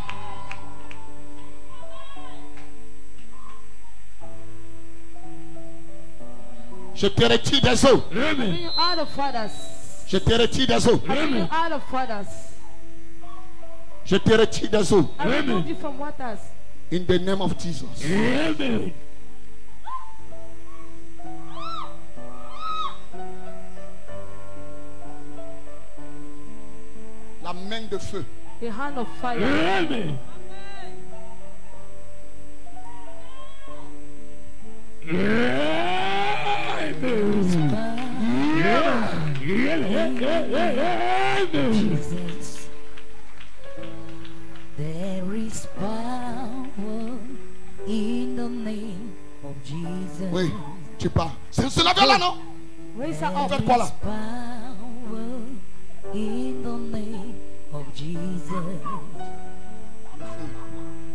Je te retire des eaux. Bring you out of fathers. Je te retire des eaux. I bring you out of fathers. Je te retire des eaux. I remove you from waters. In the name of Jesus. Amen. La main de feu. The hand of fire. Amen. Jesus. There is power in the name of Jesus. Oui, tu pars. C'est la là, non? Raise her Vous up. faites quoi là? Power in the name of Jesus.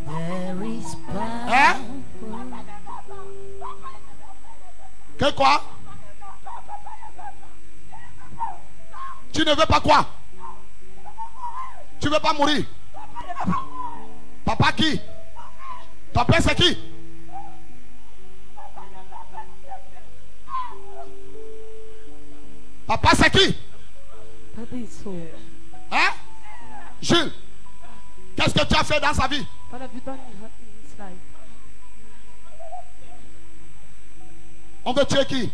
There is power. Hein? Que quoi? Tu ne veux pas quoi? Tu veux pas mourir? Papa qui? Ton père c'est qui? Papa c'est qui? Daddy is so. Hein? Jules, qu'est-ce que tu as fait dans sa vie? What have you done in his life? On veut tuer qui?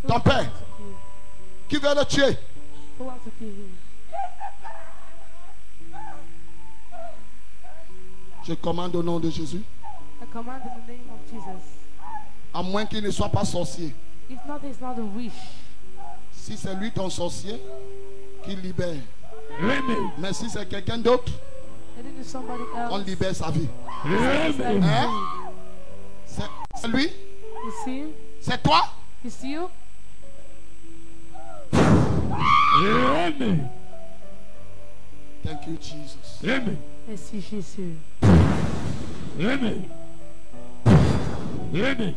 Ton père. Qui veut le tuer? Who wants to kill him? Je commande au nom de Jésus. I command in the name of Jesus. À moins qu'il ne soit pas sorcier. If not, it's not a wish. Si c'est lui ton sorcier, qu'il libère. Amen. Mais si c'est quelqu'un d'autre, And it is somebody on else. libère sa vie. Amen. Hein? C'est lui? You see him? C'est toi? You see you? Amen. Thank you, Jesus. Amen. Merci Jésus. Amen. Amen.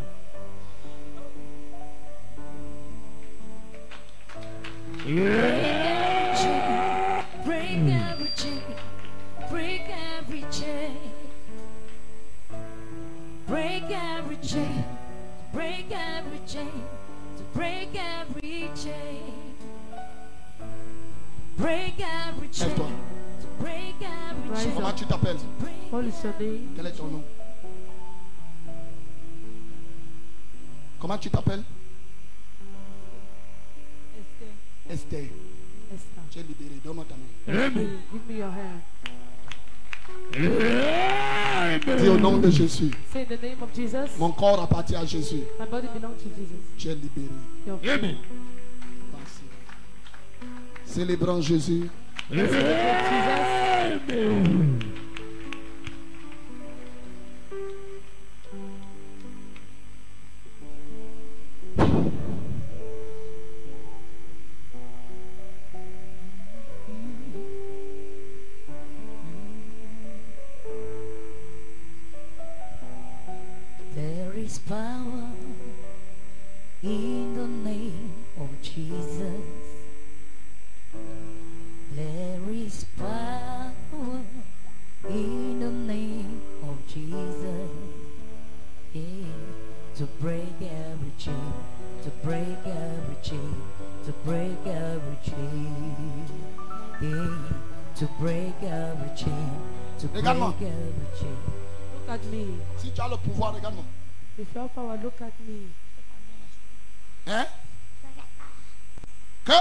Break every chain, break every chain, break every chain, break every chain, to break every chain, break every chain, Lève-toi. to break every Rise chain, Comment tu t'appelles? break What is your name? Quel est ton nom? Comment tu t'appelles? Esther. Esther. Tu es libéré. Donne-moi ta main. Amen. Give me your hand. Dis au nom de Jésus. Say in the name of Jesus. Mon corps appartient à Jésus. My body belongs to Jesus. Tu es libéré. You're free. Amen. Merci. Célébrons Jésus. Jesus. Amen. There is power in the name of Jesus. There is power in the name of Jesus. Yeah. To break every chain, to break every chain, to break every chain. Yeah. To break every chain, to break Regarde-moi. every chain. Look at me. Si tu as le pouvoir, regarde-moi. If you have power, look at me. Hein? Que?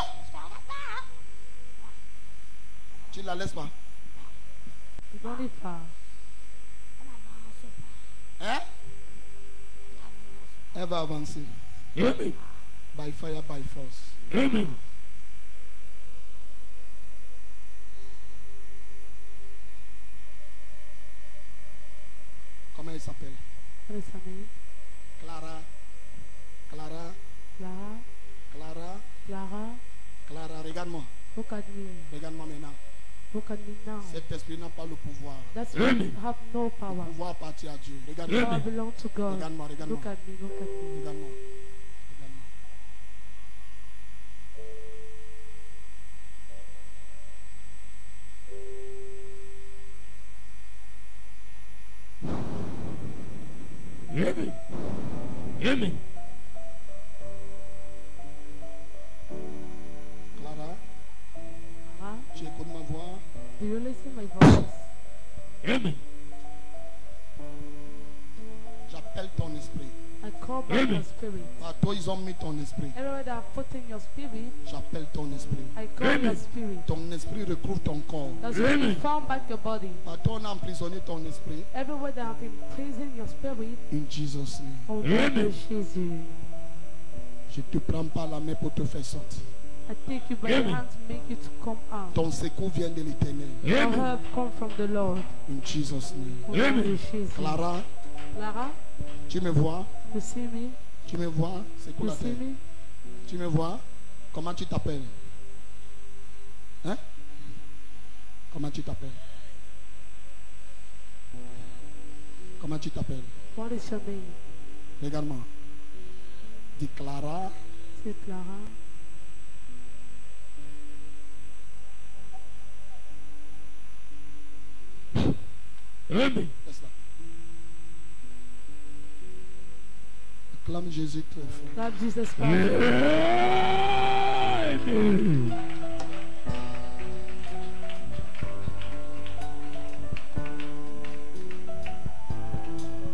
Tu ne la laisses pas. You don't need power. Hein? Elle va avancer. Amen. By fire, by force. Amen. Comment elle s'appelle? What is her name? Clara. Clara. Clara. Clara. Clara. Clara. Regarde-moi. Look at me. Regarde-moi maintenant. Look at me now. Cet esprit n'a pas le pouvoir. That spirit Amen. have no Le power. pouvoir appartient à Dieu. Regarde-moi. Power belong to God. Regarde-moi, regarde-moi. Look at me, look at me. Regarde-moi. Amen. Amen. Clara, Ah, tu écoutes ma voix. do you listen my voice? Amen. J'appelle ton esprit. I call back Amen. your spirit. Partout, ils ont mis ton esprit. Everywhere they are putting your spirit, J'appelle ton esprit. I call Amen. your spirit. Ton esprit recouvre ton corps. That Amen. spirit found back your body. Partout, on a emprisonné ton esprit. Everywhere they have imprisoned your spirit, In Jesus' name. oh God Amen. will chase you. Je te prends par la main pour te faire sortir. I take you by the Amen. hand to make you to come out. Ton secours vient de l'éternel. Your Amen. help come from the Lord. In Jesus' name. Oh God Amen. will chase you. Clara, Clara, tu me vois? you see me? Tu me vois? C'est quoi You la see tête? me? Tu me vois? Comment tu t'appelles? Hein? Comment tu t'appelles? Comment tu t'appelles? What is your name? Regarde-moi. Dis Clara, C'est Clara. Amen. laisse là. Acclame Jésus très fort. Lord Jesus Christ. Amen.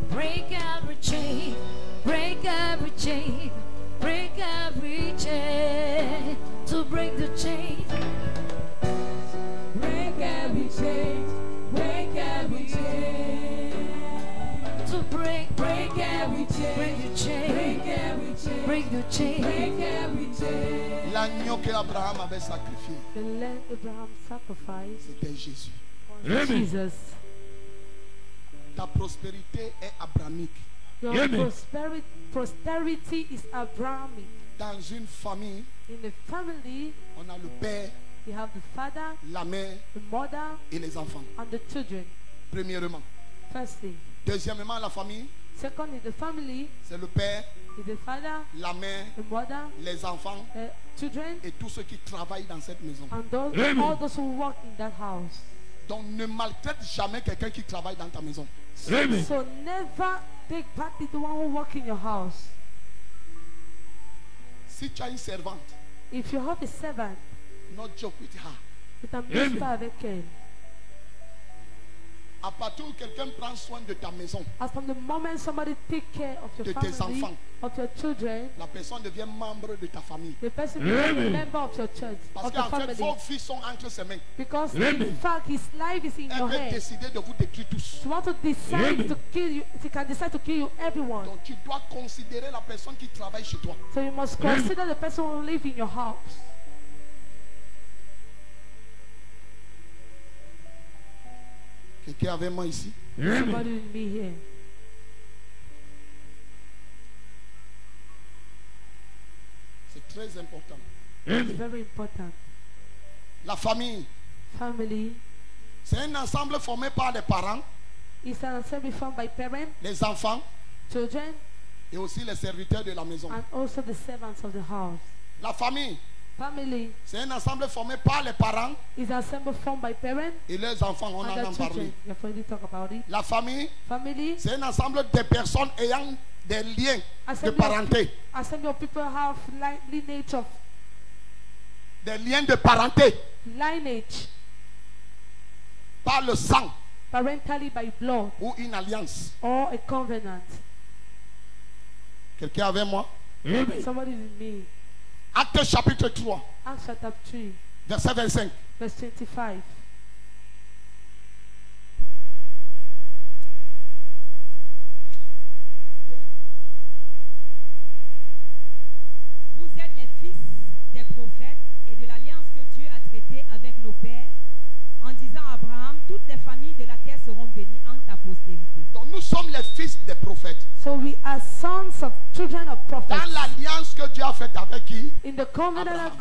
Break every chain, break every chain, break every chain. To break the chain, break every chain, break every chain. To break every chain, break the chain, break every chain, break the chain, break every chain. L'agneau que Abraham avait sacrifié, The land Abraham sacrificed c'était Jésus. was Amen. Jesus. Ta prospérité est abrahamique. Your Amen. prosperity is Abrahamic. Dans une famille, In the family, on a le père, you have the father, la mère the mother, et les enfants. and the children. Premièrement. Firstly. Deuxièmement, la famille, Second, in the family, c'est le père, is the father, la mère, the mother, les enfants the children, et tous ceux qui travaillent dans cette maison. and those, Amen. all those who work in that house. Donc ne maltraite jamais quelqu'un qui travaille dans ta maison. Amen. So never take back the one who work in your house. Si tu as une servante, If you have a servant, not joke with her. c'est un Amen. pas avec elle. À partir où quelqu'un prend soin de ta maison, As from the moment somebody take care of your De tes family, enfants. of your children, la personne devient membre de ta famille. the person becomes a Amen. member of your church, Parce of your qu'en fait, family. vos vies sont entre ses mains. Because Amen. in fact his life is in Elle your peut hands. décider de vous détruire tous. She want to decide Amen. to kill you. She can decide to kill you, everyone. Donc tu dois considérer la personne qui travaille chez toi. So you must Amen. consider the person who live in your house. Quelqu'un avec moi ici? Amen. Somebody with me here. C'est très important. It's Amen. very important. La famille, Family c'est un ensemble formé par les parents, is an assembly formed by parents, les enfants children, et aussi les serviteurs de la maison. and also the servants of the house. La famille, Family c'est un ensemble formé par les parents is an assembly formed by parents et leurs enfants. On and en their a children. parlé. We have already talked about it. La famille, Family, c'est un ensemble de personnes ayant des liens de assembly parenté. assembly of people have lineage of Des liens de parenté lineage, par le sang parentally by blood ou une alliance. or a covenant. Quelqu'un avec moi? Amen. Somebody with me. Acte chapitre 3, Acts chapter 3, verset 25. verse 25. Vous êtes les fils des prophètes et de l'alliance que Dieu a traitée avec nos pères en disant à Abraham, toutes les familles de la terre seront bénies en ta postérité. Donc nous sommes les fils des prophètes. So we are sons of children of Dans prophets. l'alliance que Dieu a faite avec qui? In the covenant that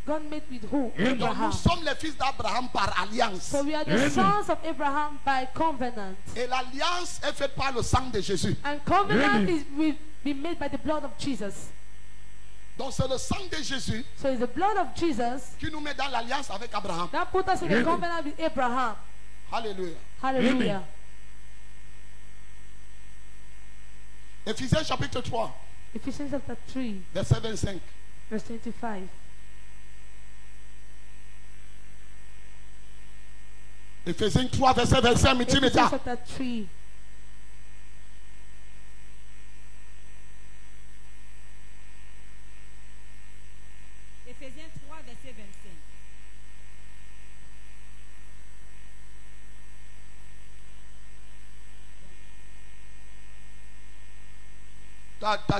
God made with who? Donc Abraham. nous sommes les fils d'Abraham par alliance. So we are the sons of Abraham by covenant. Et l'alliance est faite par le sang de Jésus. And covenant will be made by the blood of Jesus. Donc c'est le sang de Jésus So it's the blood of Jesus qui nous met dans l'alliance avec Abraham. that put us in the covenant with Abraham. Alléluia. Hallelujah. Éphésiens chapitre 3, Ephesians chapter 3, verset 25. verse 25. Éphésiens 3, verset 25. Midi, Ephesians média. chapter 3. Éphésiens 3, verset 25.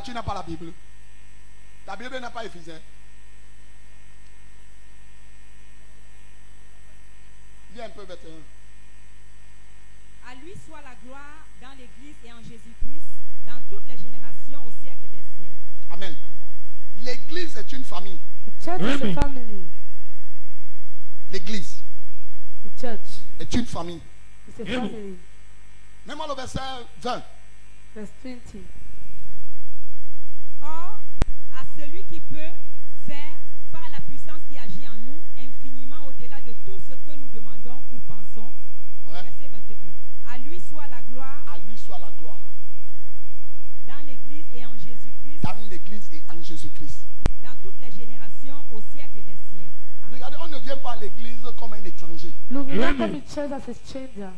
Tu n'as pas la Bible. Ta Bible n'a pas Éphésiens. Lis un peu, verset 1. À lui soit la gloire dans l'Église et en Jésus-Christ, dans toutes les générations au siècle des siècles. Amen. L'église est une famille. The church is a family. L'église The church est une famille. is a family. Même le verset 20. Verse 20. Or, à celui qui peut faire, par la puissance qui agit en nous, infiniment au-delà de tout ce que nous demandons ou pensons. Ouais. Verset 21. À lui soit la gloire À lui soit la gloire. dans l'Église et en Jésus-Christ, Dans l'église et en Jésus-Christ. dans toutes les générations au siècle des siècles. Amen. Regardez, on ne vient pas à l'église comme un étranger. Look, we don't come to church as a stranger.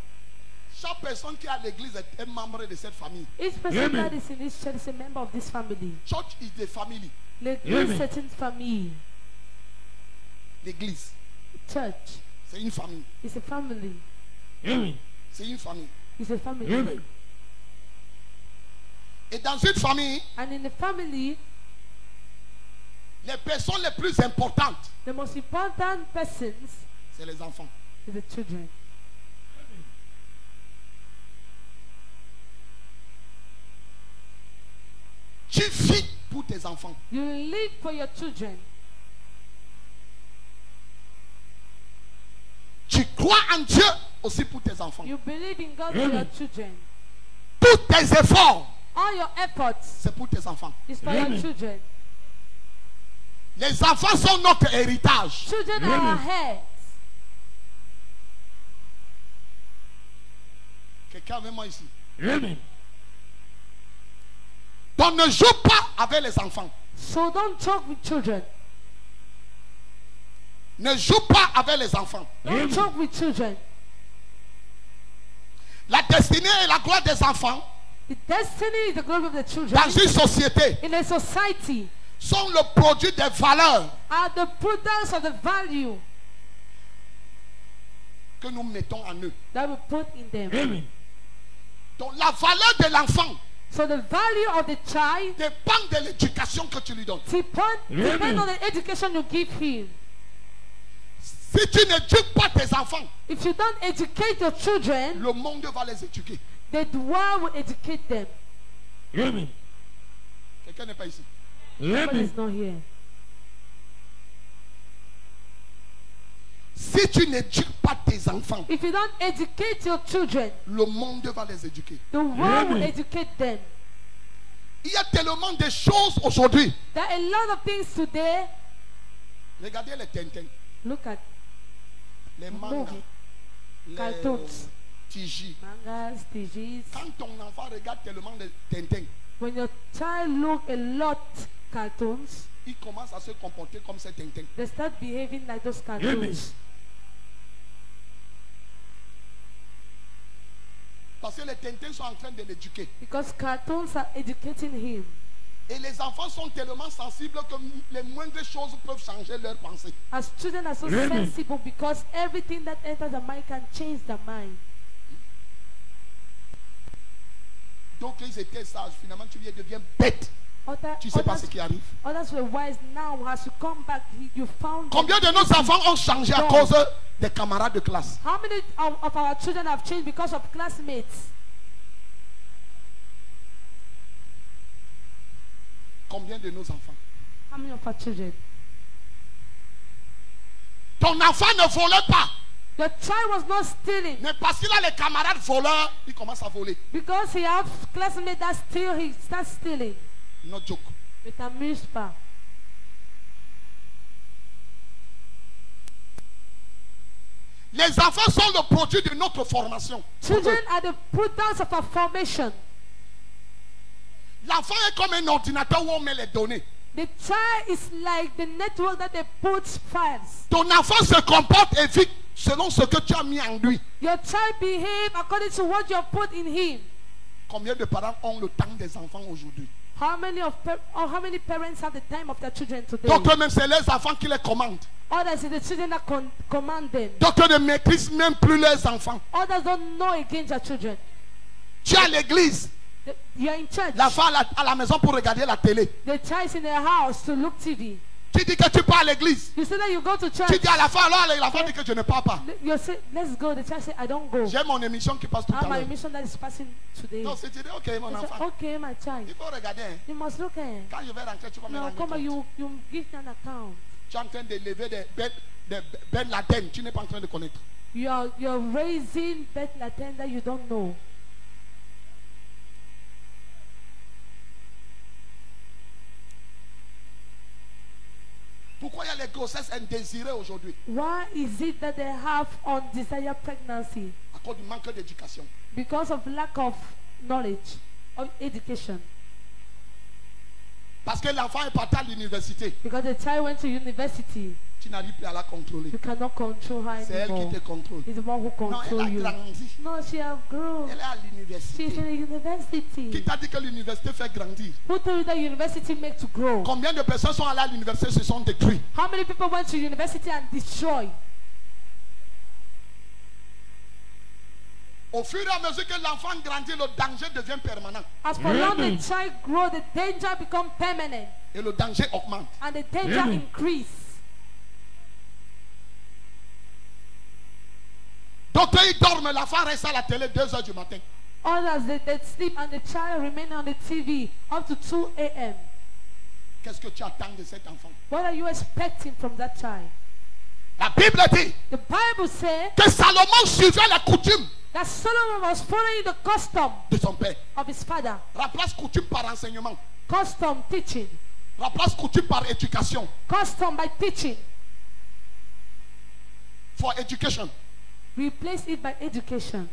Chaque personne qui est à l'église est un membre de cette famille. Each person that is in this church is a member of this family. Church is the family. L'église, c'est une famille. L'église, Church c'est une famille. is a family. C'est une famille. It's a family. Et dans une famille, And in the family, les personnes les plus importantes, the most important persons c'est les enfants. is the children. Tu vis pour tes enfants. You live for your children. Tu crois en Dieu aussi pour tes enfants. You believe in God for your children. Tous tes efforts, All your efforts c'est pour tes enfants. is for your children. Les enfants sont notre héritage. Children are our heads. Quelqu'un avec moi ici. Donc ne joue pas avec les enfants. So don't talk with children. Ne joue pas avec les enfants. Don't talk with children. La destinée et la gloire des enfants The destiny is the glory of the children. dans une société In a society sont le produit des valeurs are the products of the value que nous mettons en eux. that we put in them. Donc la valeur de l'enfant So the value of the child dépend de l'éducation que tu lui donnes. depends on the education you give him. Si tu n'éduques pas tes enfants, If you don't educate your children, le monde va les éduquer. the world will educate them. Quelqu'un n'est pas ici. But it's not here. Si tu n'éduques pas tes enfants, If you don't educate your children, le monde va les éduquer. the world will educate them. Il y a tellement de choses aujourd'hui. There are a lot of things today. Regardez les Tintin, Look at les mangas, movie, les cartoons, TJ. mangas, TGs. Quand ton enfant regarde tellement de Tintin, When your child look a lot cartoons, il commence à se comporter comme ces Tintin. they start behaving like those cartoons. Parce que les Tintins sont en train de l'éduquer. Because cartoons are educating him. Et les enfants sont tellement sensibles que les moindres choses peuvent changer leur pensée. As children are so sensible because everything that enters the mind can change the mind. Donc ils étaient sages. Finalement, tu deviens bête. Tu ne sais pas ce qui arrive. Others were wise. Now, as you come back, you found. Combien de nos enfants ont changé à cause des camarades de classe? How many of our children have changed because of classmates? Combien de nos enfants? How many of our children? Ton enfant ne volait pas. The child was not stealing Mais parce qu'il a les camarades voleurs, il commence à voler. because he have classmates that steal. He starts stealing. Not joke. Ne t'amuse pas. Les enfants sont le produit de notre formation. Children are the products of our formation. L'enfant est comme un ordinateur où on met les données. The child is like the network that they put files. Ton enfant se comporte et vit selon ce que tu as mis en lui. Your child behave according to what you have put in him. Combien de parents ont le temps des enfants aujourd'hui? How many parents have the time of their children today? D'autres même, c'est les enfants qui les commandent. Others is the children that command them. D'autres ne maîtrisent même plus leurs enfants. Others don't know against their children. Tu es à l'église. You are in church. L'enfant à la maison pour regarder la télé. The child is in their house to look TV. Tu dis que tu pars à l'église. You say that you go to church. Tu dis à la fin, alors l'enfant dit que je ne pars pas. You say, let's go. The child say, I don't go. J'ai mon émission qui passe tout à I have my l'heure. mission that is passing today. Donc si tu dis, ok mon I say, enfant, okay, my child. il faut regarder. Hein. You must look at it. Quand je vais rentrer, tu vas me Now, rendre come on, compte. you give me an account. Tu es en train d'élever des Ben Laden. Tu n'es pas en train de connaître. You're raising Beth Latin that you don't know. Pourquoi il y a les grossesses indésirées aujourd'hui? Why is it that they have undesired pregnancy? À cause du manque d'éducation. Because of lack of knowledge, of education. Parce que l'enfant est parti à l'université. Because the child went to university. Tu n'arrives plus à la contrôler. You cannot control her C'est elle qui anymore. te contrôle. It's the one who Non, elle controls a you. grandi. No, she have grown. Elle est à She's in l'université. the university. Qui t'a dit que l'université fait grandir? Who told you that university make to grow? Combien de personnes sont allées à l'université se sont détruites? How many people went to university and destroy? Au fur et à mesure que l'enfant grandit, le danger devient permanent. As for long the child grow, the danger become permanent. Et le danger augmente. And the danger increase. D'autres ils dorment, l'enfant reste à la télé 2 heures du matin. Others, they sleep and the child remain on the TV up to 2 a.m. Qu'est-ce que tu attends de cet enfant? What are you expecting from that child? La Bible dit The Bible says que Salomon suivait la coutume that Solomon was following the custom de son père. of his father. Remplace coutume par enseignement. Custom teaching. Remplace coutume par éducation. Custom by teaching. For education. Replace it by education.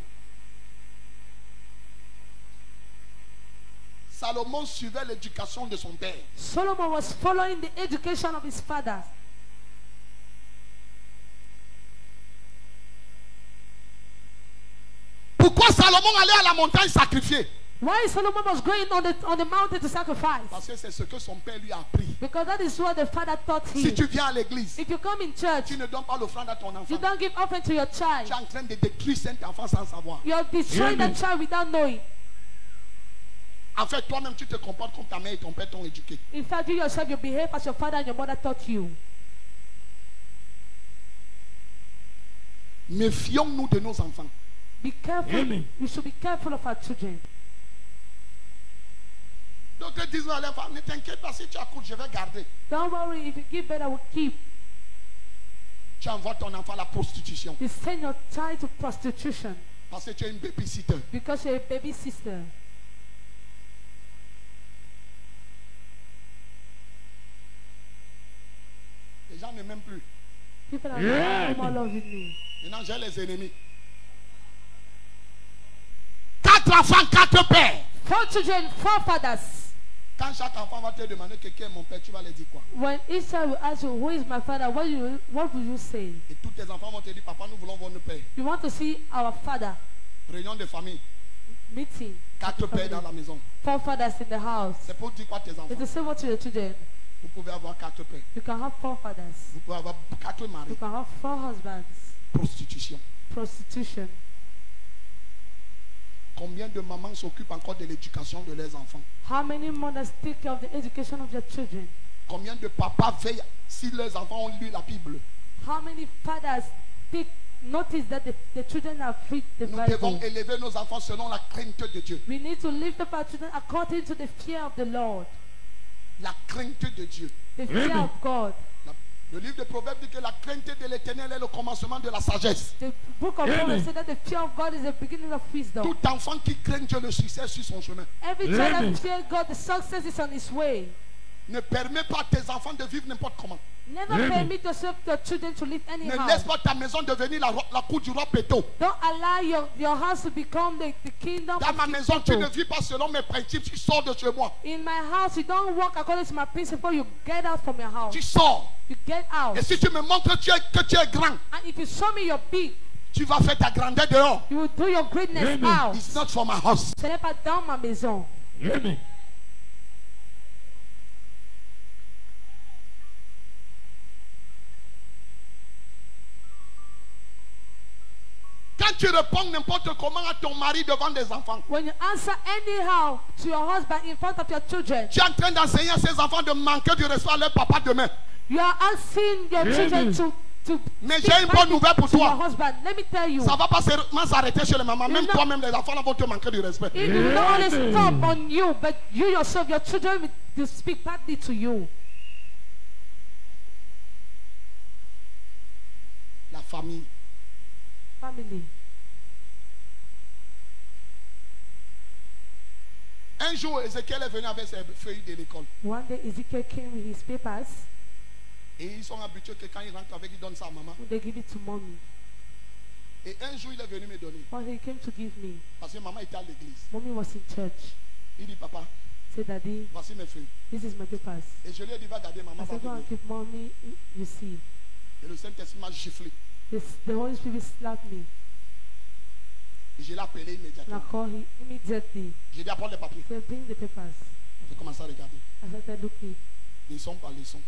Salomon suivait l'éducation de son père. Solomon was following the education of his father. Pourquoi Salomon allait à la montagne sacrifier? Why Solomon was going on the mountain to sacrifice? Parce que c'est ce que son père lui a appris. Because that is what the father taught Si him. tu viens à l'église, If you come in church, tu ne donnes pas l'offrande à ton enfant. you don't give offering to your Tu child. es en train de détruire cet enfant sans savoir. You're destroying that child without knowing. En fait, toi-même, tu te comportes comme ta mère et ton père t'ont éduqué. In fact, you yourself, you behave as your father and your mother taught you. Méfions-nous de nos enfants. Be careful. Amen. We should be careful of our children. D'autres disent à l'enfant, ne t'inquiète pas, si tu accoutes, je vais garder. Don't worry, if you give better, I will keep. Tu envoies ton enfant à la prostitution. You send your child to prostitution Parce que tu es une babysitter. because you're a baby sister. Les gens ne m'aiment plus. People are Yeah. no more loving me. Maintenant, j'ai les ennemis. 4 enfants, 4 pères. 4 children, 4 fathers. Quand chaque enfant va te demander qui est mon père, tu vas lui dire quoi? When each child will ask you, who is my father, what will you say? Et tous tes enfants vont te dire, papa, nous voulons voir nos pères. You want to see our father. Réunion de famille. Meeting. 4 pères dans la maison. 4 fathers in the house. C'est pour dire quoi tes enfants? It's the same to your children. Vous pouvez avoir 4 pères. You can have 4 fathers. Vous pouvez avoir 4 You maris. can have 4 husbands. Prostitution. Prostitution. Combien de mamans s'occupent encore de l'éducation de leurs enfants? How many mothers take care of the education of their children? Combien de papas veillent si leurs enfants ont lu la Bible? How many fathers take notice that the children have read the Nous devons Bible? élever nos enfants selon la crainte de Dieu. We need to lift up our children according to the fear of the Lord, La crainte de Dieu. the fear of God. Le livre de Proverbes dit que la crainte de l'Éternel est le commencement de la sagesse. The book of Proverbs said that the fear of God is the beginning of wisdom. Tout enfant qui craint Dieu, le succès sur son chemin. Every child that fears God, the success is on his way. Ne permets pas à tes enfants de vivre n'importe comment. Never permit yourself, your children to live Ne anyhow. laisse pas ta maison devenir la cour du roi Péto. Don't allow your house to become the kingdom Dans of ma King maison, tu Toto. ne vis pas selon mes principes, tu sors de chez moi. In my house, you don't walk according to my principle. You get out from your house. Tu sors. You get out. Et si tu me montres que tu es grand, And if you show me your big, tu vas faire ta grandeur dehors. you will do your greatness out. It's not for my house. Ce n'est pas dans ma maison. Amen. Quand tu réponds n'importe comment à ton mari devant des enfants, When you answer anyhow to your husband in front of your children, tu es en train d'enseigner à ces enfants de manquer du respect à leur papa demain. you are asking your children to Mais speak j'ai une bonne badly nouvelle pour to your toi. husband. Let me tell you, Ça ne va pas seulement s'arrêter chez les mamans. Même Non. toi-même, les enfants là, vont te manquer du respect. it will not only stop on you, but you yourself, your children will speak badly to you. La famille. Family. Un jour, Ézéchiel est venu avec ses feuilles de l'école. One day Ezekiel came with his papers. Et ils sont habitués que quand ils rentrent avec, ils donnent ça à maman. They give it to mommy. Et un jour, il est venu me donner. But he came to give me. Parce que maman était à l'église. Mommy was in church. Il dit, papa, Said, Daddy, voici mes feuilles. this is my papers. Et je lui ai dit, va garder, maman I va said, go venir. and give mommy, you see. Et le Saint-Esprit m'a giflé. The Holy Spirit slapped me. Et je l'ai appelé And I immédiatement. called him immediately. J'ai dit, apporte les papiers. He said, bring the papers. J'ai commencé à regarder. I started looking, Leçon par leçon.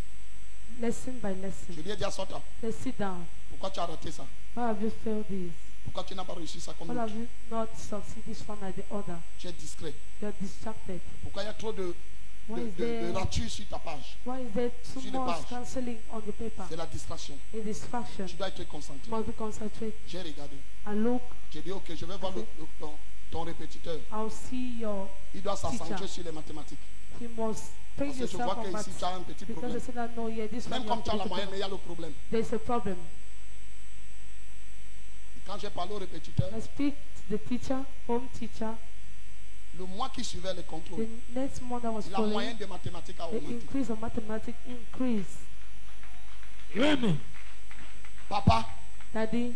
lesson by lesson. Je lui ai dit, assois-toi. Let's sit down. Pourquoi tu as raté ça? Why have you failed this? Pourquoi tu n'as pas réussi ça comme Why have l'autre? you not succeeded this one like the other? Tu es discret. You're distracted. Pourquoi il y a trop de Why is de there, ratures sur ta page? why is there too Sur les much pages. cancelling on the paper? C'est la distraction. A distraction. Tu dois être concentré. You must be concentrated. J'ai regardé. I look, J'ai dit, ok, je vais voir ton répétiteur. I'll see your, Il doit s'accentrer Teacher. sur les mathématiques. he must pay Parce que je yourself vois on que ici, maths. tu as un petit Because problème. they said that no, yeah, this one Même you comme have tu as la difficult. moyenne, mais il y a le problème. There's a problem. Et quand j'ai parlé au répétiteur, I speak to the teacher, home teacher. le mois qui suivait les The contrôles, next month I was la following, moyenne de mathématiques a the augmenté. increase of mathematics increase. Amen. Papa, Daddy,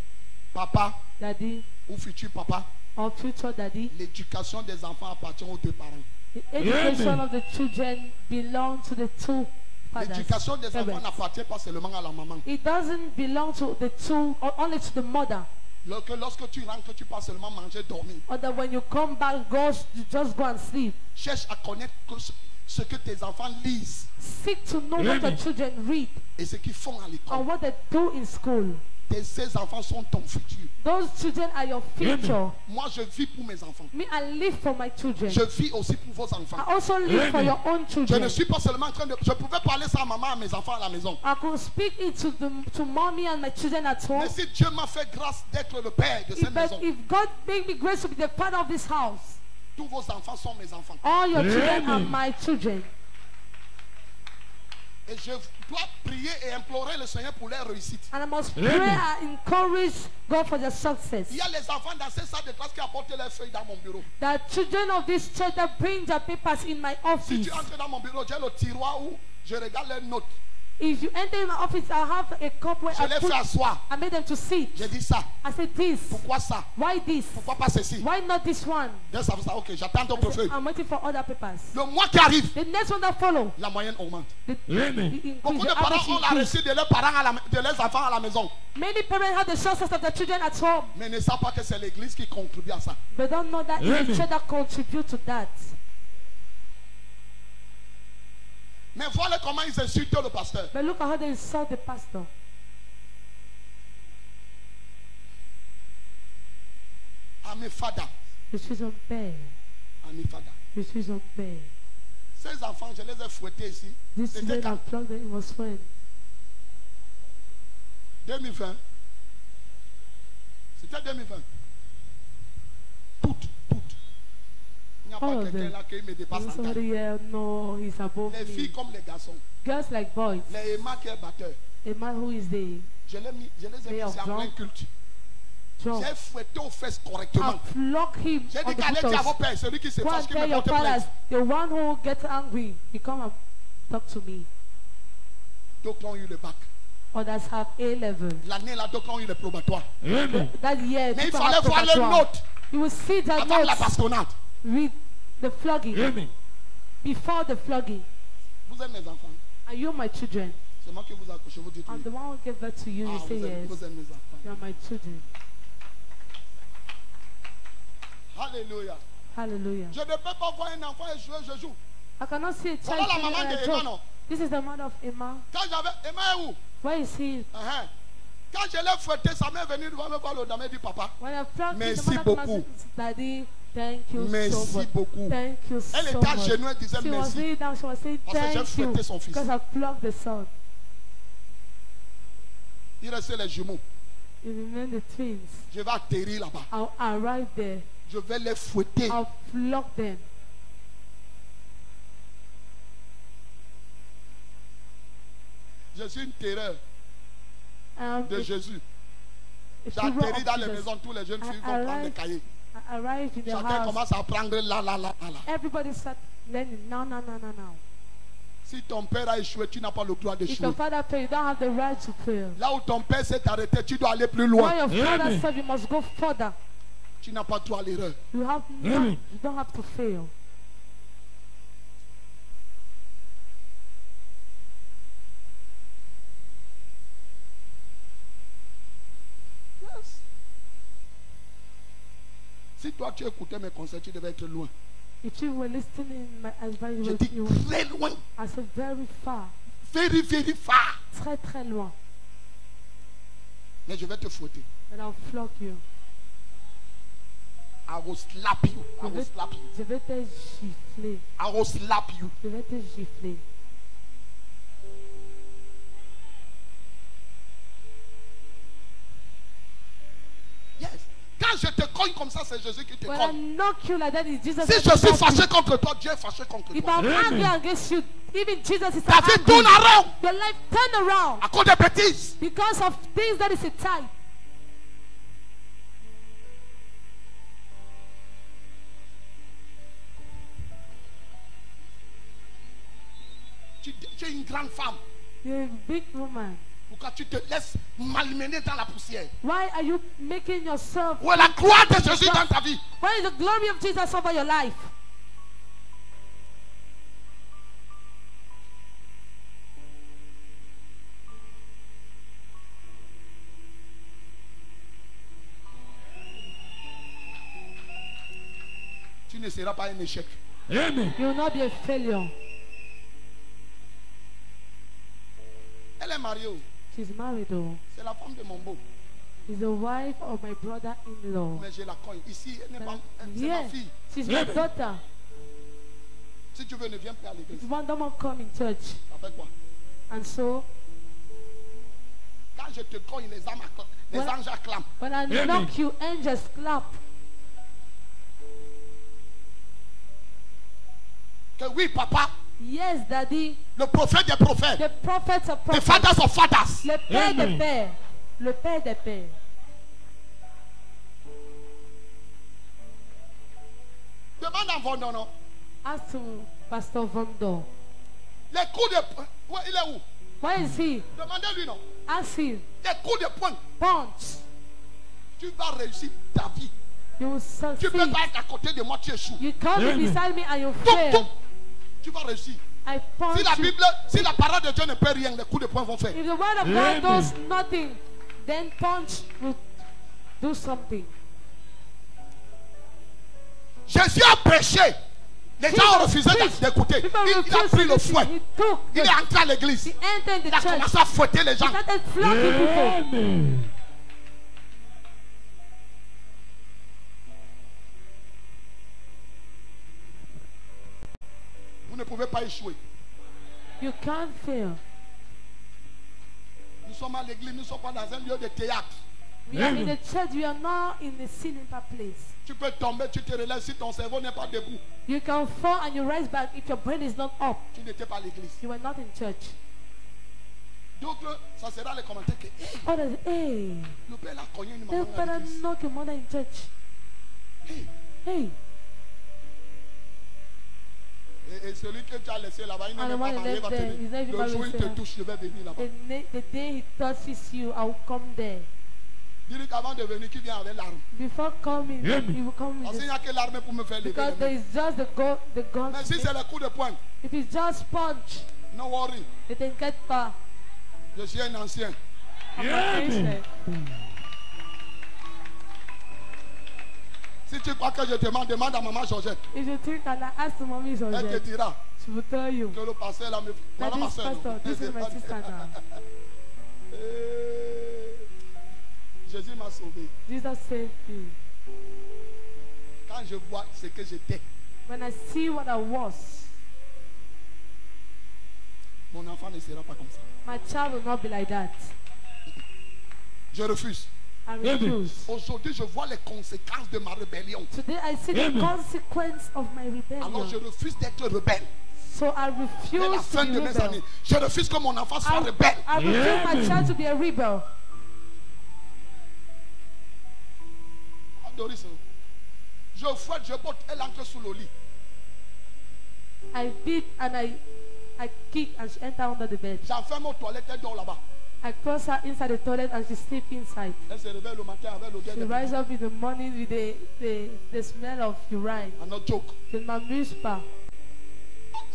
papa, daddy, ou futur papa, or future daddy, l'éducation des enfants appartient aux deux parents. the education Amen. of the children belong to the two fathers. L'éducation des enfants Parents. n'appartient pas seulement à la maman. It doesn't belong to the two, or only to the mother. Lorsque tu rentres, tu passes seulement manger, dormir. Or that when you come back, you just go and sleep. Cherche à connaître ce que tes enfants lisent Seek to know what Amen. your children read et ce qu'ils font à or l'école. what they do in school. Ces enfants sont ton futur. Those children are your future. Moi, je vis pour mes enfants. Me, I live for my children. Je vis aussi pour vos enfants. I also live for Amen. your own Je children. ne suis pas seulement en train de... Je pouvais parler ça à maman, à mes enfants à la maison. I could speak it to mommy and my children at home. Mais si Dieu m'a fait grâce d'être le père de cette But maison, if God made me grace to be the father of this house, tous vos enfants sont mes enfants. all your children are Amen. my children. Et je dois prier et implorer le Seigneur pour leur réussite. And I must Amen. pray and encourage God for their success. Il y a les enfants dans ces salles de classe qui apportent leurs feuilles dans mon bureau. The children of this church that bring their papers in my Si office. tu entres dans mon bureau, j'ai le tiroir où je regarde leurs notes. If you enter in my office, I have a cup where Je I les put, fais asseoir. I made them to sit. J'ai dit ça. I said this. Pourquoi ça? Why this? Pourquoi pas ceci? Why not this one? Dès ça, ça, ok, j'attends ton feuille. I'm waiting for other papers. Le mois qui arrive, The next one that follow, la moyenne augmente. Amen. Beaucoup de the parents average ont la increase. réussite de leurs parents de leurs enfants à la maison. Many parents have the success of their children at home, Mais ne savent pas que c'est l'église qui contribue à ça. but don't know that it's Amen. the church that contribute to that. Mais voilà comment ils insultent le pasteur. But look at how they insult the pastor. Ah, mes fadas. Je suis un père. en Ifada. Je suis un père. Ces enfants, je les ai fouettés ici. This C'était children quand I flogged them, it was when 2020. C'était 2020. Toutes. Il n'y a All pas of quelqu'un them. là qui me dépasse en taille. somebody here, no, he's above Les filles me. comme les garçons. Girls like boys. Les Emma qui est batteur. A man who is the Je les ai mis They ici are en plein drunk. culte. drunk. J'ai fouetté aux fesses correctement. I flog him J'ai on dit the qu'allez dire à vos buttocks. pères, celui qui se Go fâche, and qui tell me your porte fathers, plainte. the one who gets angry, he come and talk to me. D'autres ont eu le bac. Others have A level. L'année là, d'autres ont eu le probatoire. Amen. That year, Mais il people fallait have voir les probatoire. notes You will see the avant la notes bastonnade. with the flogging, Amen. before the flogging. Vous êtes mes enfants. Are you my children? C'est moi qui vous accouche, vous dites I'm oui. the one who gave birth to you. Ah, You say vous êtes yes. mes enfants. You are my children. Alléluia. Hallelujah. Je ne peux pas voir un enfant échouer, je joue. I cannot see a Voilà child la playing maman a de Emma, joke. non? This is the mother of Emma. Quand j'avais. Emma est où? Where is he? Uh-huh. Quand je l'ai fouetté, sa mère est venue devant me voir le dame et dit papa. When I flogged him, the Merci mother came and beaucoup. said, Daddy, thank you so Merci much. beaucoup. Thank you so Elle était à much. genoux et disait She was merci. laying down. She was saying Parce que j'ai thank you fouetté son fils. because I flogged the son. Il restait les jumeaux. You remember the twins. Je vais atterrir là-bas. I'll arrive there. Je vais les fouetter. I'll flog them. Je suis une terreur de Jésus. If J'ai you wrote atterri of dans les Jesus, maisons, tous les jeunes filles vont prendre des cahiers. I arrived in the Chacun house. commence à prendre là. Everybody start learning. Now. Si ton père a échoué, tu n'as pas le droit If d'échouer. your father failed, you don't have the right to fail. Là où ton père s'est arrêté, tu dois aller plus When loin. your father Amen. said you must go further, Tu n'as pas droit à l'erreur. you have not, Amen. you don't have to fail. Yes. Si toi tu écoutais mes conseils, tu devais être loin. If you were listening my advice, Je dis you très loin. I said very far, Very far. très loin. Mais je vais te fouetter. And I'll flog you. I will slap you. I will slap you. Je vais te gifler. I will slap you. Je vais te gifler. Yes. Quand je te cogne comme ça, c'est Jésus qui te When I cogne. knock you like that, it's Jesus. Si that je suis attacks you. fâché contre toi, Dieu est fâché contre If toi. I'm Amen. angry against you, even Jesus is Ta vie angry. tourne en rond Your life turn around à cause des bêtises. because of things that is a type. Tu es une grande femme. You're a big woman. Pourquoi tu te laisses malmener dans la poussière? Why are you making yourself? Où est la gloire de Jésus dans ta vie? Where is the glory of Jesus over your life? Tu ne seras pas un échec. Amen. You will not be a failure. Elle est mariée. Oh. She's married though. C'est la femme de mon beau. She's the wife of my brother-in-law. Mais je la cogne. Ici, elle n'est pas. C'est ma Yes, fille. she's my Amen. daughter. Si tu veux, ne viens plus à l'église. If one don't come in church, Ça fait quoi? and so Quand je te cogne, les Voilà. anges acclament. when I Amen. knock you, angels clap. Que oui, papa, Yes, Daddy. le prophète des prophètes, The prophets of the prophets. fathers of fathers. Le père des Amen. pères. Le père des pères. Demande à Vondono. Ask to Pastor Vondo. Les coups de poing. Ouais, il est où? Where is he? Demandez-lui, non. Ask him. Les coups de poing. Punch. Tu vas réussir ta vie. You will Tu succeed. peux pas être à côté de moi, tu échoues. You can't be Amen. beside me and you Toum, fail. toum. Tu vas réussir. I punch Si la you. Bible, si la parole de Dieu ne peut rien, les coups de poing vont faire. If the word of Amen. God does nothing, then punch will do something. Jésus a prêché. Les gens ont refusé d'écouter. People Il a refused pris to le listen. fouet. He took Il est entré à l'église. he entered Il the a church. commencé à fouetter les He gens. started flogging people. Amen. pouvez pas échouer. You can't fail. Nous sommes à l'église, nous ne sommes pas dans un lieu de théâtre. We are in Amen. the church. We are not in the cinema place. Tu peux tomber, tu te relèves si ton cerveau n'est pas debout. You can fall and you rise back if your brain is not up. Tu n'étais pas à l'église. You were not in church. Donc, ça sera les commentaires que hey, Others, hey, le père l'a cogné une the maman à father l'église. knock your mother in church. Hey. Hey, Et celui que tu as laissé là-bas, il n'est And même the pas one you marié, il va te left there, dire, he's not even le jour où il married, te sir. touche, je vais venir là-bas. the day he touches you, I will come there. Dis-lui qu'avant de venir, qu'il vient avec l'arme. Before coming, Amen. he will come Parce with qu'il n'y it. a que l'arme pour me faire lever. Because les there mains. is just the gun. Mais to si make- c'est le coup de poing, If it's just punch, no worry. they can get far. Je suis un ancien. I'm not Amen. patient. Si tu crois que je te demande à maman Georgette. If you think that I ask the mommy Elle te Georgette, dira she will tell you que le pasteur là me. that Voilà ma this soeur. pastor, this is my sister now. Jésus m'a sauvé. Jesus saved me. Quand je vois ce que j'étais, When I see what I was, mon enfant ne sera pas comme ça. my child will not be like that. Je refuse. I Amen. refuse. Aujourd'hui, je vois les conséquences de ma rébellion. Today I see the Amen. consequence of my Alors je rebellion. refuse d'être rebelle. So I Dès la refuse fin to de be mes rebel. années, je refuse que mon enfant soit I rebelle. refuse my Amen. child to be a rebel. Doris, je fouette, je porte, elle entre sous le lit. I beat and I kick and she enter under the bed. J'enferme aux toilettes, elle dort là-bas. I cross her inside the toilet and she sleep inside. Elle se réveille le matin avec l'odeur She de rise up in the morning with the smell of urine. un autre joke. Je ne m'amuse pas.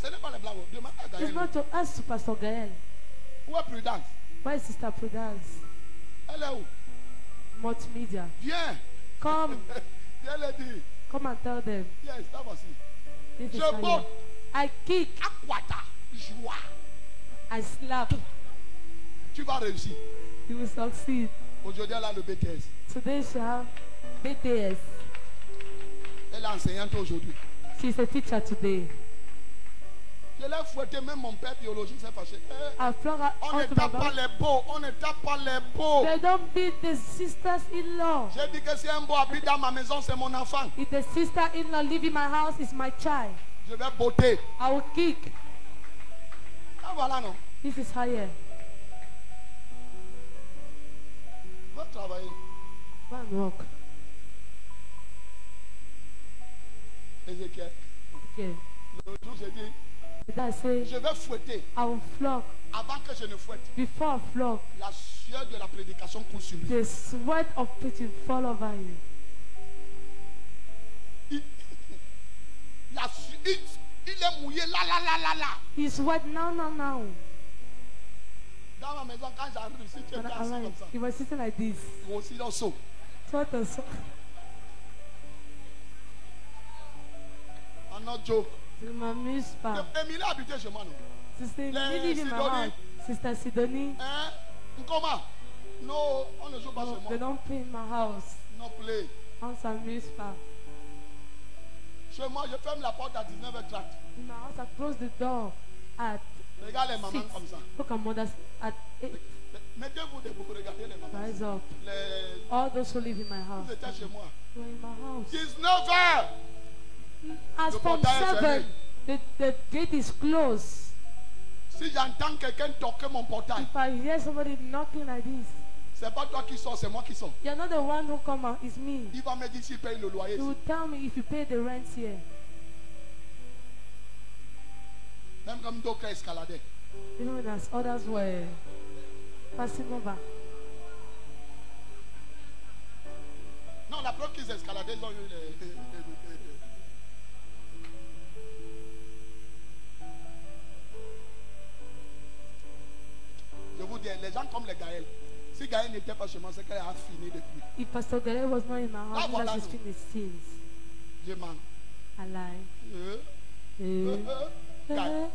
Ce n'est pas les blagues. Demande à It's Gaël. not to ask to Pastor Gael. Où est Prudence? Why is Sister Prudence? Elle est où? Multimedia. Viens. Come, Viens le dire. come and tell them. Yes, ça voici. This is Je how you- porte. I kick, Aquata. Joie. I slap. Tu vas réussir. You will succeed. Aujourd'hui, elle a le BTS. Today she have BTS. Elle est enseignante aujourd'hui. She's a teacher today. Je l'ai fouetté, même mon père biologique s'est fâché. I flog her On ne onto my tape pas back. les beaux. On ne tape pas les beaux. They don't beat the sisters-in-law. J'ai dit que si un beau habite dans ma maison, c'est mon enfant. If the sister-in-law live in my house, is my child. Je vais botter. I will kick. Ah voilà, non. This is higher. Va travailler. Go and walk. Ézéchiel. Okay. Le jour, j'ai dit, Did I say je vais fouetter I will flog? avant que je ne fouette. Before I flog, La sueur de la prédication coule sur lui. the sweat of preaching fall over you. Il est mouillé là, là, là, là, là. He's wet now. Dans ma maison, quand j'arrive ici, tu es When I assis comme arrived, ça. he was sitting like this. Moi aussi, dans saut. What a so- I'm not joke. Je m'amuse pas. Émilie habitait chez moi, non? Sister, Les you live in my Sidonie. house. Sister Sidonie, Hein? Comment? Non, on ne joue pas no, chez they moi. don't play in my house. Non, play. On s'amuse pas. Chez moi, je ferme la porte à 19h30. In my house, I close the door at Regarde les mamans 6. comme ça. Look at mothers at 8. Mettez-vous debout, regardez les mamans. Rise up. Les... All those who live in my house. Vous étiez chez moi. You're in my house. 19h! As Le from portail est 7, the gate is closed. Si j'entends quelqu'un toquer mon portail, If I hear somebody knocking like this, c'est pas toi qui sors, c'est moi qui sors. you're not the one who come out, it's me. Il va me dire s'il paye le loyer. He will tell me if you pay the rent here. Même comme d'autres escaladaient. Even as others were passing over. Non, la preuve qu'ils escaladaient, ils ont eu les... Je vous dis, les gens comme les Gaël, si Gaël n'était pas chez moi, c'est qu'elle a fini depuis. If Pastor Gale was not in my Ah, house, voilà, that's non. his finished sins. Je mens. I lie. Euh, Gaël.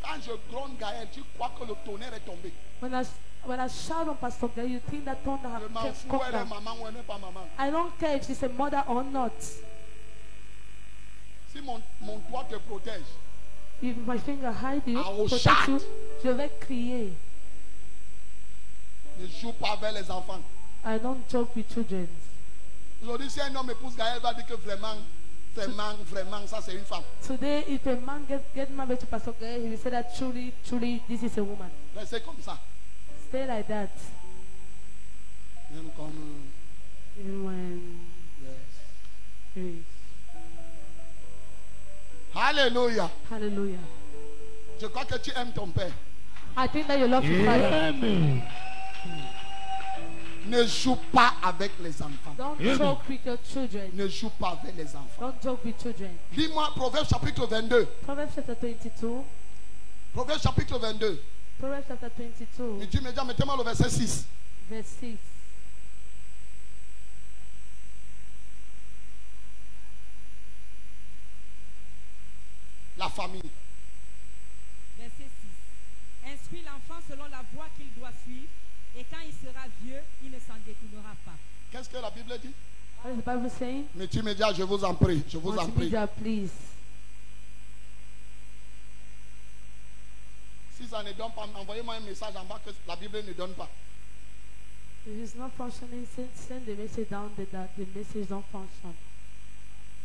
Quand je gronde Gaël, tu crois que le tonnerre est tombé. When I shout on Pastor Gale, you think that thunder Je m'en have fous, come elle est down. maman ou elle n'est pas maman. I don't care if she's a mother or not. Si mon toit te protège, If my finger hide you, I will protect you, shout. je vais crier. Ne joue pas avec les enfants. I don't joke with children. Aujourd'hui, si un homme épouse Gaël, va dire que vraiment, ça c'est une femme. Today, if a man get married to Pastor Gael, he will say that truly, this is a woman. Restez comme ça. Stay like that. Même comme. Even when Yes. Alléluia. Hallelujah. Je crois que tu aimes ton père. I think that you love your father. Amen. Ne joue pas avec les enfants. Don't Amen. joke with your children. Ne joue pas avec les enfants. Don't joke with children. Lis-moi Proverbe chapitre 22. Proverbs chapter 22. Proverbe chapitre 22. Proverbs chapter 22, Mais tu me dis, mettez-moi le verset 6. verse 6. La famille. Verset 6. Instruis l'enfant selon la voie qu'il doit suivre, et quand il sera vieux, il ne s'en détournera pas. Qu'est-ce que la Bible dit? What is the Bible saying? Mais tu me dis, je vous en prie, je vous en prie. Multimedia, please. Si ça ne donne pas, envoyez-moi un message en bas que la Bible ne donne pas. If it's not functioning, send the message down that the message don't function.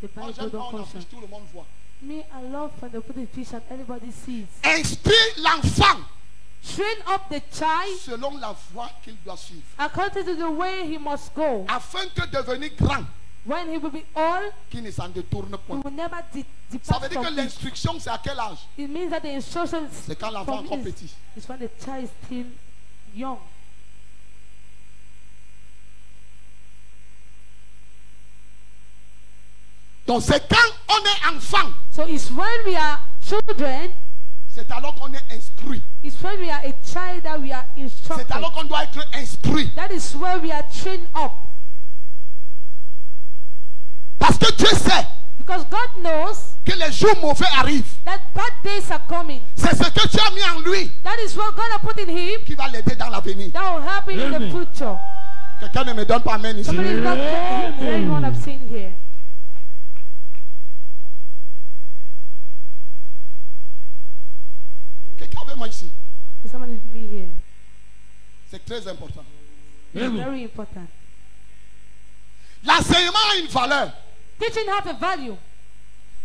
The Moi, Bible j'aime quand don't on function. affiche, tout le monde voit. Me, I love when they put the fish and everybody sees. Instruis l'enfant Train up the child selon la voie qu'il doit suivre. according to the way he must go. Afin que devenir grand, When he will be old, qu'il ne s'en détourne he point. will never Ça veut depart dire que from it. l'instruction, c'est à quel âge? It means that the instructions C'est quand l'enfant est from encore is petit. when the child is still young. Donc c'est quand on est enfant, So it's when we are children, c'est alors qu'on est instruit. it's when we are a child that we are C'est instructed. alors qu'on doit être instruit. That is where we are trained up. Parce que Dieu sait Because God knows que les jours mauvais arrivent. that bad days are coming. C'est ce que tu as mis en lui That is what God has put in him qui va l'aider dans l'avenir. that will help him in the Amen. future. Quelqu'un ne me donne pas amen ici. Somebody is not hearing what I'm saying here. Quelqu'un avec moi ici. Is somebody with me here? C'est très important. It's Amen. very important. L'enseignement a une valeur. Teaching has a value.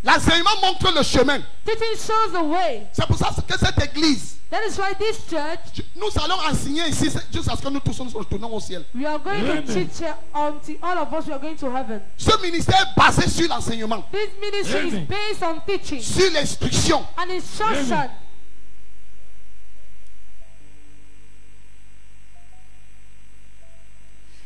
L'enseignement montre le chemin. Teaching shows the way. C'est pour ça que cette église, That is why this church, nous allons enseigner ici jusqu'à ce que nous tous nous retournons au ciel. we are going Amen. to teach here until all of us we are going to heaven. Ce ministère est basé sur l'enseignement, This ministry Amen. is based on teaching sur l'instruction. and instruction. Amen.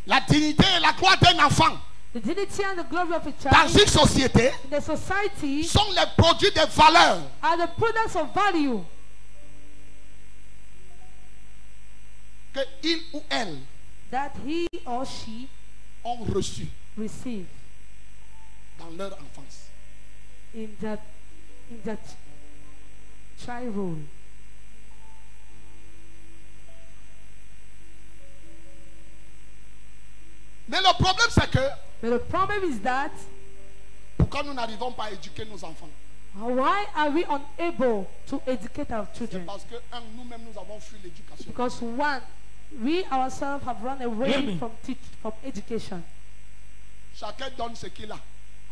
La dignité et la gloire d'un enfant The dignity and the glory of a dans child une société in the society sont les produits des valeurs are the products of value que il ou elle that he or she ont reçues receive dans leur enfance. in that child role. Mais le problème c'est que But the problem is that pourquoi nous n'arrivons pas à éduquer nos enfants? why are we unable to educate our C'est children? parce que nous-mêmes nous avons fui l'éducation. Because one, we ourselves have run away Amen. from education. Chacun donne ce qu'il a.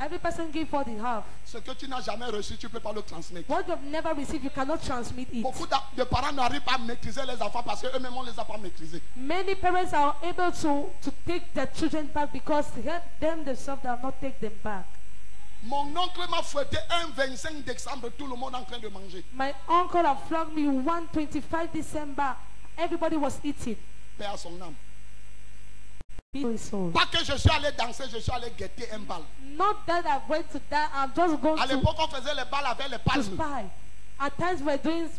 Every person gives what they have. Ce que tu n'as jamais reçu, tu ne peux pas le transmettre. What you have never received, you cannot transmit it. Beaucoup de parents n'arrivent pas à maîtriser les enfants parce qu'eux-mêmes on ne les a pas maîtrisés. Many parents are able to take their children back because them themselves have not take them back. Mon oncle m'a fouetté un 25 décembre, tout le monde en train de manger. My uncle have flogged me 125 December. Everybody was eating. Paix à son âme. Peace to his soul. Pas que je suis allé danser, je suis allé guetter un bal. Not that I went to that. I'm just going À to l'époque, on faisait les balles avec les palmes. spy. At times we're doing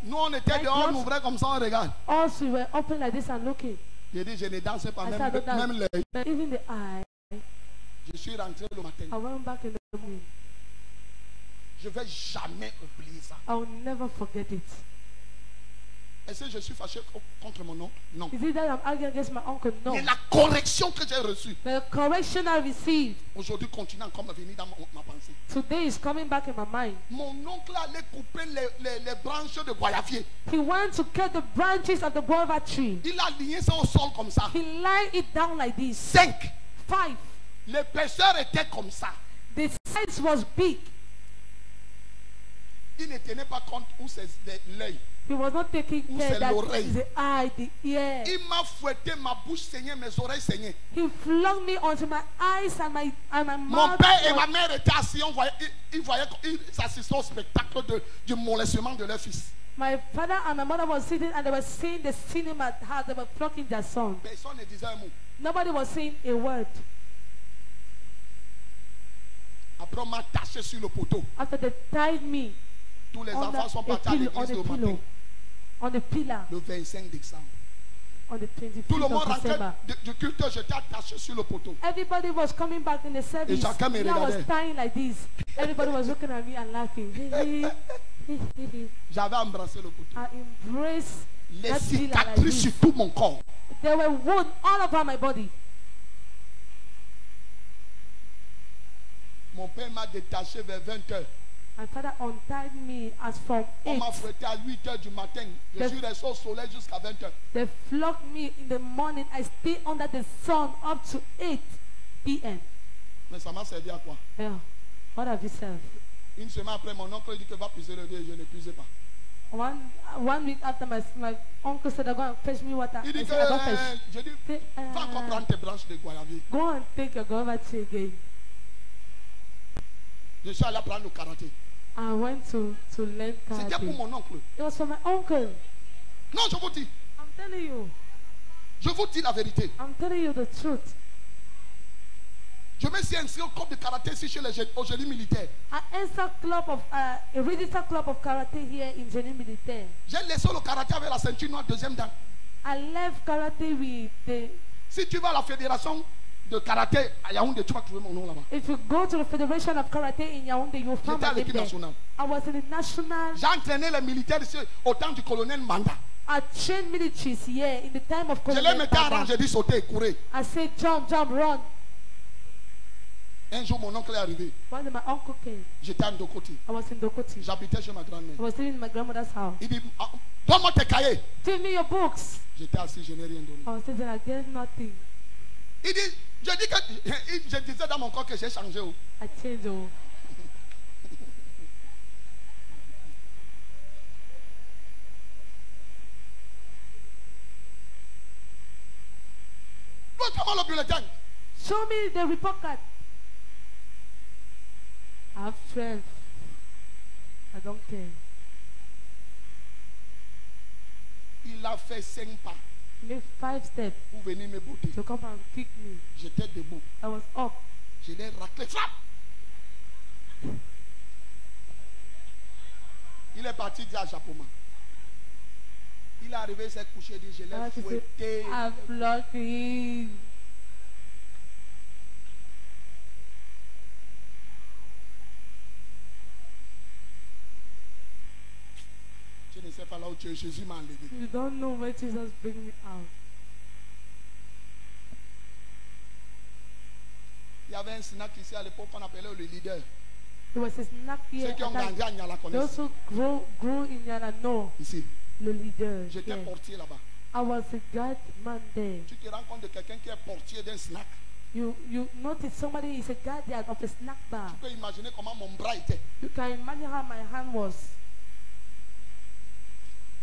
Nous, on était Right, dehors, on boss. ouvrait comme ça, on regarde. also we were open like this and looking. J'ai dit, je ne danse pas, I said, I don't dance. même l'œil. But even the eye, Je suis rentré le matin. I went back in the morning. Je ne vais jamais oublier ça. I will never forget it. Est-ce que je suis fâché contre mon oncle? Non. Is it that I'm arguing against my uncle? No. Mais la correction que j'ai reçue, The correction I received aujourd'hui, continue encore à venir dans ma pensée. today is coming back in my mind. Mon oncle allait couper les branches de goyavier. He went to cut the branches of the guava tree. Il a aligné ça au sol comme ça. He lined it down like this. 5. 5. L'épaisseur était comme ça. The size was big. Il ne tenait pas compte où c'est l'œil. He was not taking Où care c'est that l'oreille? the eye, the ear. Il m'a fouetté, ma bouche saignait, mes oreilles saignaient. He flung me onto my eyes and my Mon mouth. père et ma mère étaient assis, ils assistaient au spectacle du mollissement de leur fils. My father and my mother were sitting and they were seeing the cinema how they were flocking their son. Personne ne disait un mot. Nobody was saying a word. Après, on m'a taché sur le poteau. After they tied me Tous les on enfants sont the, partis à l'église le matin, on the pillar le 25 décembre. on the Tout le 25th monde of rentrait December. du culte, j'étais attaché sur le poteau. Everybody was coming back in the service. chacun me Me, I was regardait. tying like this. Everybody was looking at me and laughing. J'avais embrassé le poteau. I embraced Les that pillar like cicatrices sur this. tout mon corps. There were wounds all over my body. Mon père m'a détaché vers 20h. My father untied me as from On 8. m'a fouetté à 8h du matin. Je Yes. suis resté au soleil jusqu'à 20h. They flogged me in the morning. I stayed under the sun up to 8 p.m. Mais ça m'a servi à quoi? Yeah. What have you said? Une semaine après, mon oncle dit que va puiser le Dieu. Je ne puisais pas. One week after my uncle said, go and fetch me water. Il I dit que, said, I don't fetch. je dis, Say, va encore prendre tes branches de goyavier. go and take your guava tree again. Je suis allé apprendre le karaté. I went to learn C'était pour karate. mon oncle. It was for my uncle. Non, je vous dis. I'm telling you. Je vous dis la vérité. I'm telling you the truth. Je me suis inscrit au club de karaté ici chez au génie militaire. I entered a registered club of karate here in Génie Militaire. J'ai laissé le karaté avec la ceinture noire deuxième dan. I left karate with the. Si tu vas à la fédération de karaté à Yaoundé, tu vas trouver mon nom là-bas. If you go to the Federation of Karate in Yaoundé, you'll find J'étais à my name l'équipe there. nationale. I was in the national. J'ai entraîné les militaires ici au temps du colonel Manda. I trained militaries here in the time of Je les Colonel mettais en rang, Baba. j'ai dit sauter et courir. I said jump, jump, run. Un jour, mon oncle est arrivé. When my uncle came, J'étais à Ndokoti. I was in Dokoti. J'habitais chez ma grand-mère. I was living in my grandmother's house. Il dit, ah, donne-moi tes cahiers. Give me your books. J'étais assis, je n'ai rien donné. I was sitting, I get nothing. Il dit, je disais dans mon corps que j'ai changé. Oh. I changed. Oh. Montre-moi le bulletin. Show me the report card. I have 12. I don't care. Il a fait 5 pas Make 5 steps pour venir me botter. to come and kick me. J'étais debout. I was up. Je l'ai raclé. Frappe! Il est parti dire à Japoma. Il est arrivé, il s'est couché, il dit, je I l'ai had to say, fouetté. I'm lucky. Je ne sais pas là où tu es, Jésus m'a enlevé. You don't know where Jesus bring me out. Il y avait un snack ici à l'époque qu'on appelait le leader. There was a snack here. Ceux qui ont at grandi that- à Nyala They connaissent. also grew in Yana. No, Ici. the leader. J'étais Yes. portier là-bas. I was a guard man there. Tu te rends compte de quelqu'un qui est portier d'un snack. You notice somebody is a guardian of a snack bar. Tu peux imaginer comment mon bras était. You can imagine how my hand was.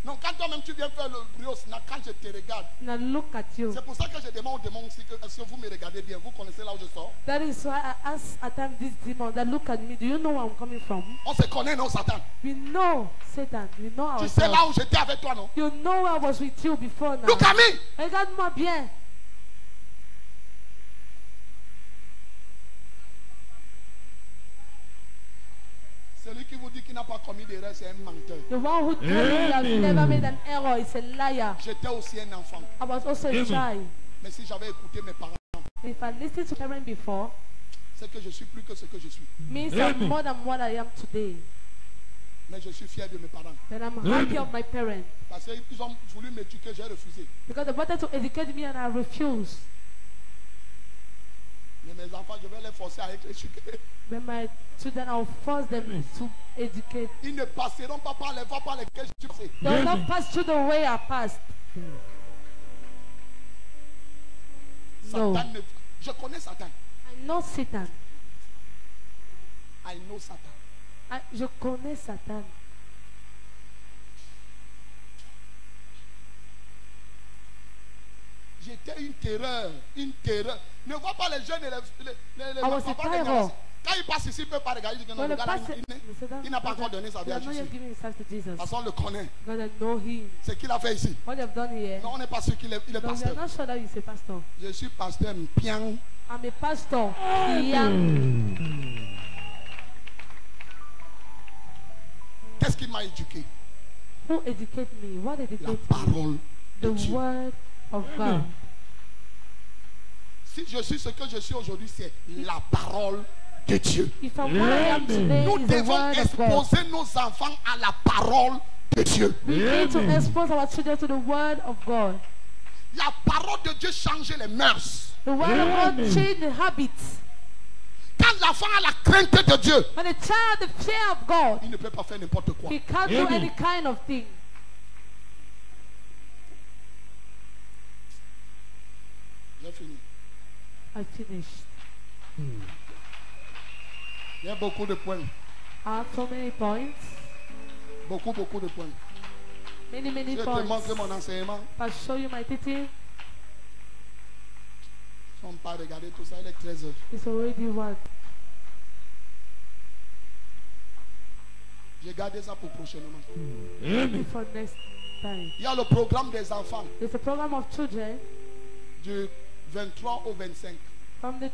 Non, quand toi-même tu viens faire le bruit au snack, quand je te regarde, And I look at you. c'est pour ça que je demande aux démons si vous me regardez bien. Vous connaissez là où je sors? That is why I ask at times this demon that look at me. Do you know where I'm coming from? On se connaît, non, Satan? We know Satan. We know Tu sais là ourselves. où j'étais avec toi, non? You know where I was with you before now. Look at me! Regarde-moi bien. Celui qui vous dit qu'il n'a pas commis d'erreur, c'est un menteur. The one who told you that you never made an error is a liar. J'étais aussi un enfant. I was also a Amen. child. Mais si j'avais écouté mes parents, If I listened to parents before, c'est que je suis plus que ce que je suis. means I'm Amen. more than what I am today. Mais je suis fier de mes parents. But I'm happy of my parents. Parce qu'ils ont voulu m'éduquer, j'ai refusé. Because they wanted to educate me and I refused. Mais mes enfants, je vais les forcer à être éduqués. But my children, I'll force them to educate. Ils ne passeront pas par les voies par lesquelles je suis passé. They will not pass through the way I passed. No. Satan je connais Satan. I know Satan. I know Satan. Je connais Satan. J'étais une terreur, une terreur. Ne vois pas les jeunes et les I was a enfants des terror. garçons. Quand ils passent ici, ils ne peuvent pas regarder. Ils disent que non, When le the gars là, pastor, il n'a pas encore donné sa vie à not yet Jésus. giving his life to Jesus. Parce qu'on le connaît. Because I know him. C'est qu'il a fait ici. What they've done here. Non, on n'est pas sûr qu'il est No, we are pasteur. not sure that he's a pastor. Je suis pasteur Mpiang. I'm a pastor. Young. Qu'est-ce qui m'a éduqué? Who educate me? What La educate me? parole The de Dieu. word of God. Si je suis ce que je suis aujourd'hui, c'est la parole de Dieu. If I'm what I am today, Nous is the devons word of God. exposer nos enfants à la parole de Dieu. We need to expose our children to the word of God. La parole de Dieu change les mœurs. The word of God change the habits. Quand l'enfant a la crainte de Dieu, When a child has the fear of God, il ne peut pas faire n'importe quoi. he can't do any kind of thing. J'ai fini. I finished. Il y a beaucoup de points. I have so many points. Beaucoup de points. Many Je vais te points. montrer mon enseignement. I'll show you my teaching. On ne peut pas regarder tout ça, il est 13 heures. It's already what? J'ai gardé ça pour prochainement. For next time. Il y a le programme des enfants There's a program of children du 23 au 25. from the